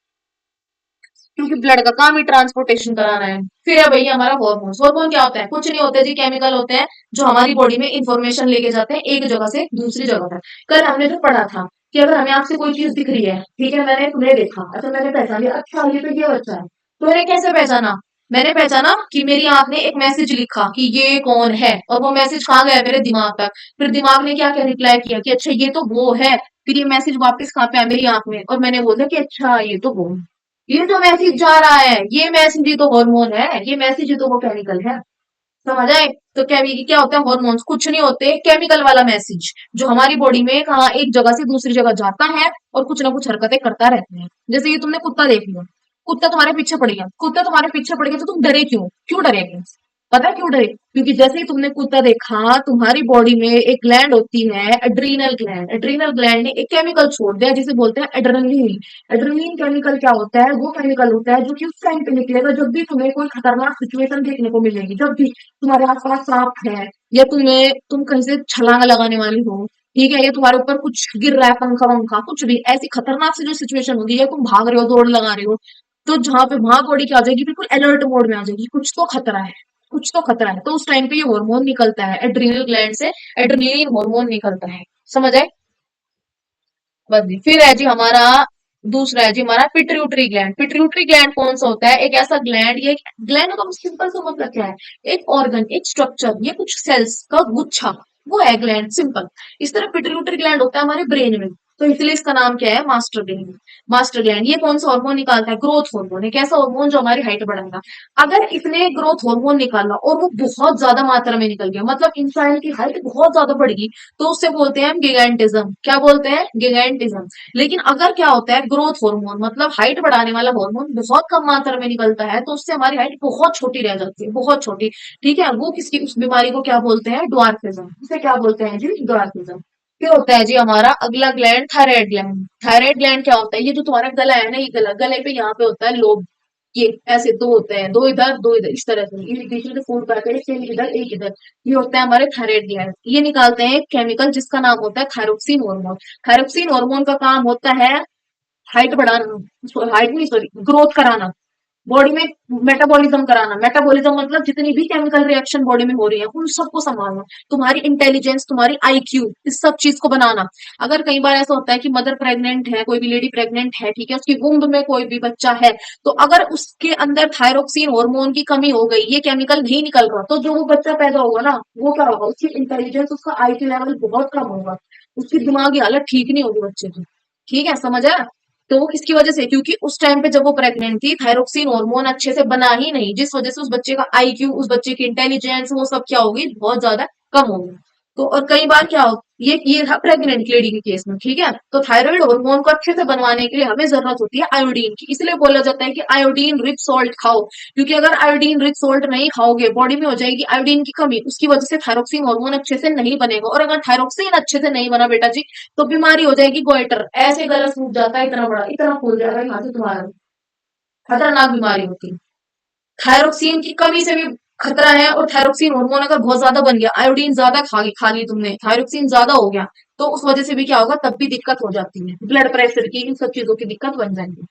क्योंकि ब्लड का काम ही ट्रांसपोर्टेशन कराना है। फिर है भैया हमारा हार्मोन। हार्मोन क्या होता है? कुछ नहीं होता जी, केमिकल होते हैं जो हमारी बॉडी में इंफॉर्मेशन लेके जाते हैं एक जगह से दूसरी जगह तक। कल हमने जो पढ़ा था कि अगर हमें आपसे कोई चीज दिख रही है, ठीक है, मैंने तुम्हें देखा, अच्छा मैंने पहचान लिया, अच्छा ये तो ये बच्चा है, तो मैंने कैसे पहचाना? मैंने पहचाना कि मेरी आंख ने एक मैसेज लिखा कि ये कौन है, और वो मैसेज कहाँ गया? मेरे दिमाग तक। फिर दिमाग ने क्या क्या रिप्लाई किया कि अच्छा ये तो वो है। फिर ये मैसेज वापस कहाँ पे आया? मेरी आंख में, और मैंने बोला कि अच्छा ये तो वो है। ये जो मैसेज जा रहा है, ये मैसेज ही तो हार्मोन है, ये मैसेज ही तो वो केमिकल है। समझ आए? तो क्या होता है? हॉर्मोन्स कुछ नहीं होते, केमिकल वाला मैसेज जो हमारी बॉडी में कहा एक जगह से दूसरी जगह जाता है और कुछ ना कुछ हरकतें करता रहता है। जैसे ये तुमने कुत्ता देख लिया, कुत्ता तुम्हारे पीछे पड़ गया, कुत्ता तुम्हारे पीछे पड़ गया, तो तुम डरे क्यों? क्यों डरेगे? पता है क्यों डरे? क्योंकि जैसे ही तुमने कुत्ता देखा, तुम्हारी बॉडी में एक ग्लैंड होती है, एड्रीनल ग्लैंड। एड्रीनल ग्लैंड ने एक केमिकल छोड़ दिया जिसे बोलते हैं एड्रेनलिन। एड्रेनलिन केमिकल क्या होता है? वो केमिकल होता है जो कि उस टाइम पे निकलेगा जब भी तुम्हें कोई खतरनाक सिचुएशन देखने को मिलेगी, जब भी तुम्हारे आसपास सांप है, या तुम कहीं से छलांग लगाने वाली हो, ठीक है, या तुम्हारे ऊपर कुछ गिर रहा है, पंखा वंखा कुछ भी, ऐसी खतरनाक सी जो सिचुएशन होगी, या तुम भाग रहे हो, दौड़ लगा रहे हो, तो जहां पे वहां बॉडी क्या आ जाएगी? बिल्कुल अलर्ट मोड में आ जाएगी, कुछ तो खतरा है, कुछ तो खतरा है। तो उस टाइम पे ये हार्मोन निकलता है एड्रीनल ग्लैंड से, एड्रेनलिन हार्मोन निकलता है। समझ आए? बस जी। फिर है जी हमारा दूसरा है जी हमारा पिट्यूटरी ग्लैंड। पिट्यूटरी ग्लैंड कौन सा होता है? एक ऐसा ग्लैंड, ये ग्लैंड का सिंपल सा मतलब क्या है? एक ऑर्गन, एक स्ट्रक्चर, ये कुछ सेल्स का गुच्छा, वो है ग्लैंड। सिंपल। इस तरह पिट्यूटरी ग्लैंड होता है हमारे ब्रेन में। तो इसलिए इसका नाम क्या है, मास्टर ग्लैंड। मास्टर ग्लैंड ये कौन सा हार्मोन निकालता है, ग्रोथ हार्मोन। एक ऐसा हार्मोन जो हमारी हाइट बढ़ाएगा। अगर इसने ग्रोथ हार्मोन निकाला और वो बहुत ज्यादा मात्रा में निकल गया, मतलब इंसान की हाइट बहुत ज्यादा बढ़ गई, तो उससे बोलते हैं हम गिगेंटिज्म। क्या बोलते हैं, गिगेंटिज्म। लेकिन अगर क्या होता है, ग्रोथ हार्मोन मतलब हाइट बढ़ाने वाला हार्मोन बहुत कम मात्रा में निकलता है, तो उससे हमारी हाइट बहुत छोटी रह जाती है, बहुत छोटी। ठीक है, वो किसकी, उस बीमारी को क्या बोलते हैं, ड्वार्फिज्म। इसे क्या बोलते हैं जी, ड्वार्फिज्म। फिर होता है जी हमारा अगला gland, thyroid gland. Thyroid gland क्या होता है, ये जो तुम्हारा गला है ना, ये गला, गले पे यहाँ पे होता है लोब। ये ऐसे दो होते हैं, दो इधर, इस तरह से, ये बीच में जो फूड पैकेट है, एक इधर एक इधर। ये होता है हमारे थायराइड ग्लैंड। ये निकालते हैं एक केमिकल जिसका नाम होता है थायरोक्सिन हार्मोन। थायरोक्सिन हार्मोन का काम होता है हाइट बढ़ाना, हाइट नहीं सॉरी, ग्रोथ कराना, बॉडी में मेटाबॉलिज्म कराना। मेटाबॉलिज्म मतलब जितनी भी केमिकल रिएक्शन बॉडी में हो रही है उन सबको संभालना, तुम्हारी इंटेलिजेंस, तुम्हारी आईक्यू, इस सब चीज को बनाना। अगर कई बार ऐसा होता है कि मदर प्रेग्नेंट है, कोई भी लेडी प्रेग्नेंट है, ठीक है, उसकी वुम्ब में कोई भी बच्चा है, तो अगर उसके अंदर थायरोक्सिन हार्मोन की कमी हो गई, ये केमिकल नहीं निकल रहा, तो जो वो बच्चा पैदा होगा ना, वो क्या होगा, उसकी इंटेलिजेंस, उसका आईक्यू लेवल बहुत कम होगा, उसकी दिमागी हालत ठीक नहीं होगी बच्चे की। ठीक है, समझ आया। तो वो किसकी वजह से, क्योंकि उस टाइम पे जब वो प्रेग्नेंट थी, थायरोक्सिन हार्मोन अच्छे से बना ही नहीं, जिस वजह से उस बच्चे का आईक्यू, उस बच्चे की इंटेलिजेंस, वो सब क्या होगी, बहुत ज्यादा कम होगी। तो और कई बार क्या हो, ये था प्रेग्नेंट लेडी के केस में। ठीक है, तो थायराइड हार्मोन को अच्छे से बनवाने के लिए हमें जरूरत होती है आयोडीन की। इसलिए बोला जाता है कि आयोडीन रिच सॉल्ट खाओ, क्योंकि अगर आयोडीन रिच सॉल्ट नहीं खाओगे, बॉडी में हो जाएगी आयोडीन की कमी, उसकी वजह से थायरोक्सिन हार्मोन अच्छे से नहीं बनेगा। और अगर थायरोक्सिन अच्छे से नहीं बना बेटा जी, तो बीमारी हो जाएगी गोइटर। ऐसे गला सूख जाता है, इतना बड़ा, इतना फूल जाएगा यहाँ से तुम्हारा, खतरनाक बीमारी होती है। थायरोक्सिन की कमी से भी खतरा है। और थायरोक्सिन हार्मोन अगर बहुत ज्यादा बन गया, आयोडीन ज्यादा खा ली तुमने, थायरोक्सिन ज्यादा हो गया, तो उस वजह से भी क्या होगा, तब भी दिक्कत हो जाती है, ब्लड प्रेशर की, इन सब चीजों की दिक्कत बन जाएगी।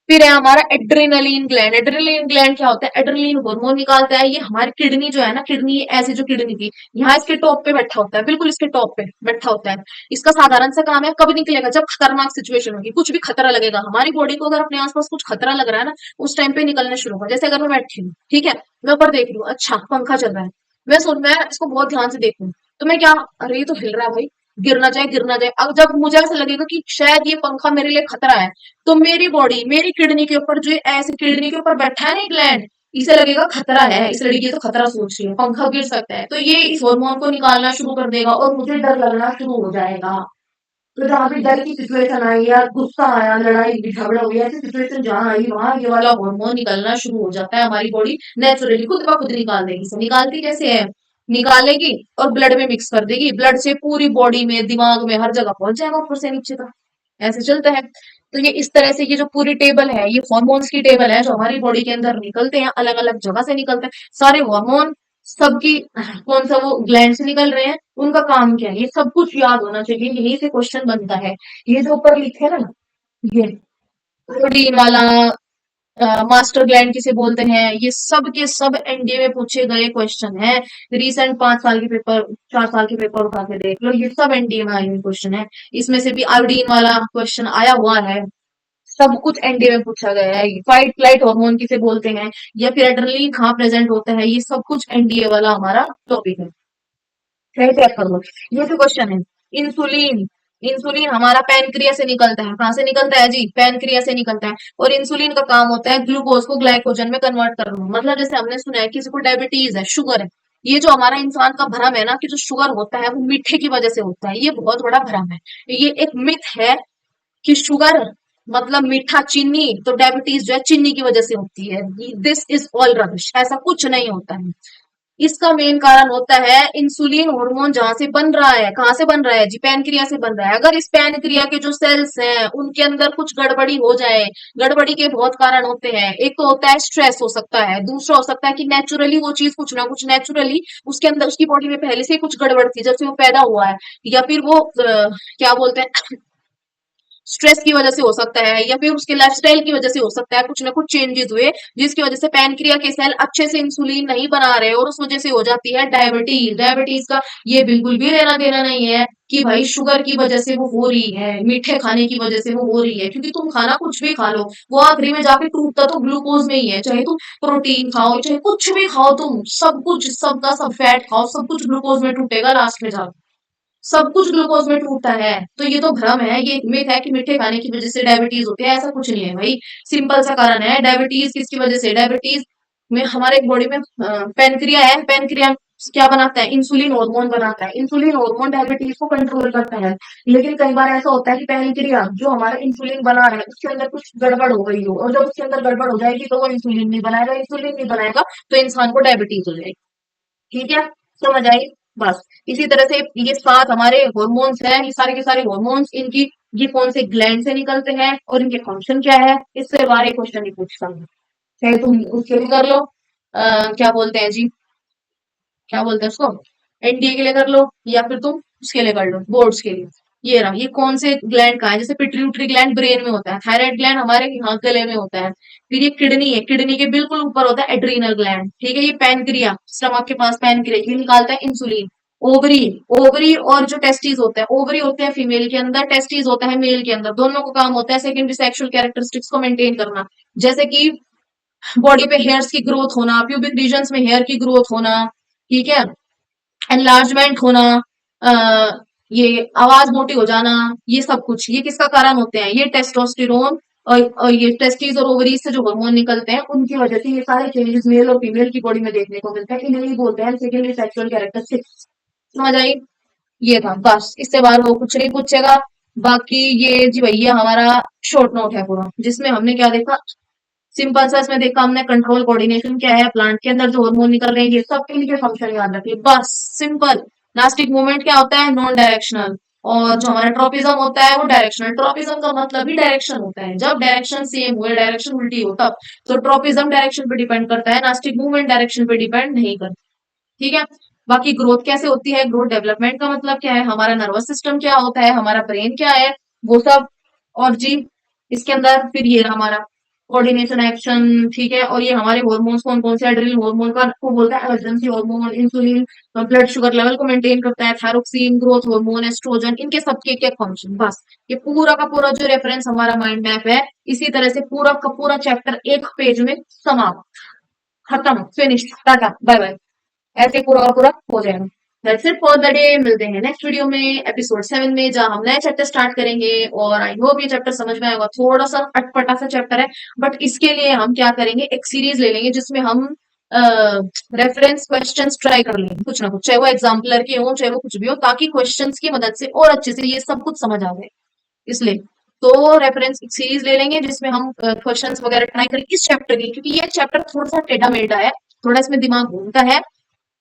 फिर है हमारा एड्रेनलिन ग्लैंड। एड्रेनलिन ग्लैंड क्या होता है, एड्रेनलिन हार्मोन निकालता है। ये हमारी किडनी जो है ना, किडनी ऐसी जो किडनी थी, यहाँ इसके टॉप पे बैठा होता है, बिल्कुल इसके टॉप पे बैठा होता है। इसका साधारण सा काम है, कब निकलेगा, जब खतरनाक सिचुएशन होगी, कुछ भी खतरा लगेगा हमारी बॉडी को, अगर अपने आसपास कुछ खतरा लग रहा है ना, उस टाइम पे निकलना शुरू होगा। जैसे अगर मैं बैठी हूँ, ठीक है, मैं ऊपर देख रही हूँ, अच्छा पंखा चल रहा है, मैं इसको बहुत ध्यान से देखूँ, तो मैं क्या, अरे ये तो हिल रहा है भाई, गिर ना जाए, गिर ना जाए। अब जब मुझे ऐसा लगेगा कि शायद ये पंखा मेरे लिए खतरा है, तो मेरी बॉडी, मेरी किडनी के ऊपर, जो ऐसे किडनी के ऊपर बैठा है ना ग्लैंड, इसे लगेगा खतरा है, इस लड़की तो खतरा सोच रही है, पंखा गिर सकता है, तो ये इस हार्मोन को निकालना शुरू कर देगा और मुझे डर लगना शुरू हो जाएगा। तो जहाँ भी डर की सिचुएशन आई या गुस्सा आया, लड़ाई झगड़ा हुई, ऐसी सिचुएशन जहाँ आई, वहां ये वाला हार्मोन निकलना शुरू हो जाता है। हमारी बॉडी नेचुरली खुद ब खुद निकाल देगी। इसे निकालती कैसे है, निकालेगी और ब्लड में मिक्स कर देगी, ब्लड से पूरी बॉडी में, दिमाग में, हर जगह पहुंच जाएगा, ऊपर से नीचे तक। ऐसे चलता है। तो ये इस तरह से, ये जो पूरी टेबल है, ये हॉर्मोन्स की टेबल है, जो हमारी बॉडी के अंदर निकलते हैं, अलग अलग जगह से निकलते हैं सारे हॉर्मोन। सबकी कौन सा वो ग्लैंड से निकल रहे हैं, उनका काम क्या है, ये सब कुछ याद होना चाहिए, यही से क्वेश्चन बनता है। ये जो ऊपर लिखे है ना, ये प्रोटीन वाला, मास्टर ग्लैंड किसे बोलते हैं, ये सब के सब एनडीए में पूछे गए क्वेश्चन है। रिसेंट 5 साल के पेपर, 4 साल के पेपर उठा के देख लो, ये सब एनडीए में आए हुए क्वेश्चन है। इसमें से भी आयोडीन वाला क्वेश्चन आया हुआ है। सब कुछ एनडीए में पूछा गया है। फाइट फ्लाइट हार्मोन किसे बोलते हैं, या फिर एड्रेनलिन कहाँ प्रेजेंट होता है, ये सब कुछ एनडीए वाला हमारा टॉपिक है। सही चेक कर लो। ये जो क्वेश्चन है, इंसुलिन, इंसुलिन हमारा पैनक्रिया से निकलता है। कहाँ से निकलता है जी, पैनक्रिया से निकलता है। और इंसुलिन का काम होता है ग्लूकोज को ग्लाइकोजन में कन्वर्ट करना। मतलब जैसे हमने सुना है किसी को डायबिटीज है, शुगर है, ये जो हमारा इंसान का भ्रम है ना, कि जो शुगर होता है वो मीठे की वजह से होता है, ये बहुत बड़ा भ्रम है। ये एक मिथ है कि शुगर मतलब मीठा, चीनी, तो डायबिटीज जो है चीनी की वजह से होती है। दिस इज ऑल रबिश, ऐसा कुछ नहीं होता है। इसका मेन कारण होता है इंसुलिन हार्मोन जहां से बन रहा है। कहां से बन रहा है जी, पैनक्रिया से बन रहा है। अगर इस पैनक्रिया के जो सेल्स हैं उनके अंदर कुछ गड़बड़ी हो जाए, गड़बड़ी के बहुत कारण होते हैं। एक तो होता है स्ट्रेस, हो सकता है। दूसरा हो सकता है कि नेचुरली वो चीज, कुछ ना कुछ नेचुरली उसके अंदर, उसकी बॉडी में पहले से ही कुछ गड़बड़ थी जब से वो पैदा हुआ है। या फिर वो क्या बोलते हैं, स्ट्रेस की वजह से हो सकता है, या फिर उसके लाइफस्टाइल की वजह से हो सकता है, कुछ ना कुछ चेंजेस हुए जिसकी वजह से पैनक्रिया के सेल अच्छे से इंसुलिन नहीं बना रहे, और उस वजह से हो जाती है डायबिटीज। डायबिटीज का ये बिल्कुल भी लेना देना नहीं है कि भाई शुगर की वजह से वो हो रही है, मीठे खाने की वजह से वो हो रही है, क्योंकि तुम खाना कुछ भी खा लो, वो आखिरी में जाके टूटता तो ग्लूकोज में ही है। चाहे तुम प्रोटीन खाओ, चाहे कुछ भी खाओ, तुम सब कुछ, सबका सब फैट खाओ, सब कुछ ग्लूकोज में टूटेगा लास्ट में जाके। सब कुछ ग्लूकोज में टूटता है। तो ये तो भ्रम है, ये मिथ है कि मीठे खाने की वजह से डायबिटीज होती है, ऐसा कुछ नहीं है भाई। सिंपल सा कारण है, डायबिटीज किसकी वजह से, डायबिटीज में हमारे बॉडी में पेनक्रिया है, पेनक्रिया क्या बनाता है, इंसुलिन हार्मोन बनाता है, इंसुलिन हार्मोन डायबिटीज को कंट्रोल करता है। लेकिन कई बार ऐसा होता है कि पेनक्रिया जो हमारा इंसुलिन बना रहा है उसके अंदर कुछ गड़बड़ हो गई हो, और जब उसके अंदर गड़बड़ हो जाएगी तो वो इंसुलिन नहीं बनाएगा, इंसुलिन नहीं बनाएगा तो इंसान को डायबिटीज हो जाएगी। ठीक है, समझ आई। बस इसी तरह से ये सात हमारे हॉर्मोन्स हैं, ये सारे के सारे हॉर्मोन्स, इनकी ये कौन से ग्लैंड से निकलते हैं और इनके फंक्शन क्या है, इससे बारे क्वेश्चन नहीं पूछता हूँ। चाहे तुम उसके लिए कर लो, क्या बोलते हैं जी, क्या बोलते हैं उसको, एनडीए के लिए कर लो, या फिर तुम उसके लिए कर लो, बोर्ड्स के लिए। ये रहा, ये कौन से ग्लैंड का है, जैसे पिट्यूटरी ग्लैंड ब्रेन में होता है, थायराइड ग्लैंड हमारे यहाँ गले में होता है। फिर ये किडनी है, किडनी के बिल्कुल ऊपर होता है एड्रीनल ग्लैंड। ठीक है, ये पैनक्रिया, स्टमक के पास पैनक्रिया, ये निकालता है इंसुलिन। ओवरी, ओवरी और जो टेस्टिस होता है, ओवरी होते हैं फीमेल के अंदर, टेस्टिस होता है मेल के अंदर, दोनों को काम होता है सेकेंडरी सेक्सुअल कैरेक्टरिस्टिक्स को मेंटेन करना। जैसे कि बॉडी पे हेयर्स की ग्रोथ होना, प्यूबिक रीजन्स में हेयर की ग्रोथ होना, ठीक है, एनलार्जमेंट होना, अ, ये आवाज मोटी हो जाना, ये सब कुछ ये किसका कारण होते हैं, ये टेस्टोस्टेरोन और ये टेस्टिस और ओवरीज से जो हार्मोन निकलते हैं उनकी वजह से ये सारे चेंजेस मेल और फीमेल की बॉडी में देखने को मिलता है। इन्हें ही बोलते हैं सेकेंडरी सेक्सुअल कैरेक्टरिस्टिक्स। समझ आई। ये था बस, इससे बाहर वो कुछ नहीं पूछेगा। बाकी ये जी भैया हमारा शॉर्ट नोट है पूरा, जिसमें हमने क्या देखा, सिंपल सा इसमें देखा हमने, कंट्रोल कोऑर्डिनेशन क्या है, प्लांट के अंदर जो हार्मोन निकल रहे हैं ये सब इनके फंक्शन याद रखिए बस, सिंपल। नास्टिक मूवमेंट क्या होता है, नॉन डायरेक्शनल। और जो हमारा ट्रोपिज्म होता है वो डायरेक्शनल, ट्रोपिज्म का मतलब ही डायरेक्शन होता है, जब डायरेक्शन सेम हो, डायरेक्शन उल्टी हो तब। तो ट्रोपिज्म डायरेक्शन पे डिपेंड करता है, नास्टिक मूवमेंट डायरेक्शन पे डिपेंड नहीं करता। ठीक है। बाकी ग्रोथ कैसे होती है, ग्रोथ डेवलपमेंट का मतलब क्या है, हमारा नर्वस सिस्टम क्या होता है, हमारा ब्रेन क्या है, वो सब। और जी इसके अंदर फिर ये रहा हमारा कोऑर्डिनेशन एक्शन। ठीक है, और ये हमारे हार्मोन्स कौन कौन से, एड्रिनल हार्मोन का को बोलता है emergency hormone, insulin blood sugar level को मेंटेन करता है, थायरोक्सिन ग्रोथ हार्मोन, एस्ट्रोजन, इनके सबके क्या फंक्शन। बस ये पूरा का पूरा जो रेफरेंस हमारा माइंड मैप है, इसी तरह से पूरा का पूरा चैप्टर एक पेज में समाप्त, खत्म, फिनिश, टाटा बाय बाय। ऐसे पूरा का पूरा हो जाएगा। That's it for the day. मिलते हैं नेक्स्ट वीडियो में, एपिसोड 7 में, जहां हम नया चैप्टर स्टार्ट करेंगे। और आई होप ये चैप्टर समझ में आएगा, थोड़ा सा अटपटा सा चैप्टर है, बट इसके लिए हम क्या करेंगे, एक सीरीज ले लेंगे जिसमें हम रेफरेंस क्वेश्चंस ट्राई कर लेंगे, कुछ ना कुछ, चाहे वो एग्जाम्पलर के हो चाहे वो कुछ भी हो, ताकि क्वेश्चंस की मदद से और अच्छे से ये सब कुछ समझ आ जाए। इसलिए तो रेफरेंस सीरीज ले लेंगे जिसमें हम क्वेश्चंस वगैरह ट्राई करेंगे इस चैप्टर की, क्योंकि ये चैप्टर थोड़ा सा टेढ़ा मेढ़ा है, थोड़ा इसमें दिमाग घूमता है।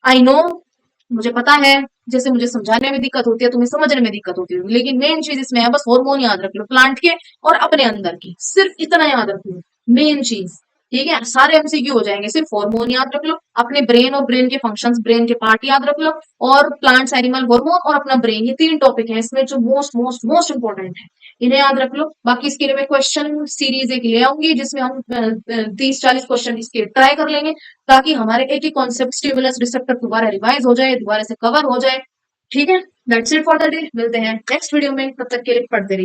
आई नो, मुझे पता है, जैसे मुझे समझाने में दिक्कत होती है तुम्हें समझने में दिक्कत होती है, लेकिन मेन चीज इसमें है बस हार्मोन याद रख लो, प्लांट के और अपने अंदर की, सिर्फ इतना याद रख लो, मेन चीज। ठीक है, सारे एमसीक्यू हो जाएंगे, सिर्फ हार्मोन याद रख लो, अपने ब्रेन और ब्रेन के फंक्शंस, ब्रेन के पार्ट याद रख लो, और प्लांट्स, एनिमल, हार्मोन और अपना ब्रेन, ये तीन टॉपिक है इसमें जो मोस्ट मोस्ट मोस्ट इंपॉर्टेंट है, इन्हें याद रख लो। बाकी इसके लिए मैं क्वेश्चन सीरीज एक ले आऊंगी जिसमें हम 30-40 क्वेश्चन इसके ट्राई कर लेंगे, ताकि हमारे एक ही कॉन्सेप्ट स्टिमुलस रिसेप्टर दोबारा रिवाइज हो जाए, दोबारा से कवर हो जाए। ठीक है, that's it for the day. मिलते हैं नेक्स्ट वीडियो में, तब तक के लिए पढ़ते रहिए।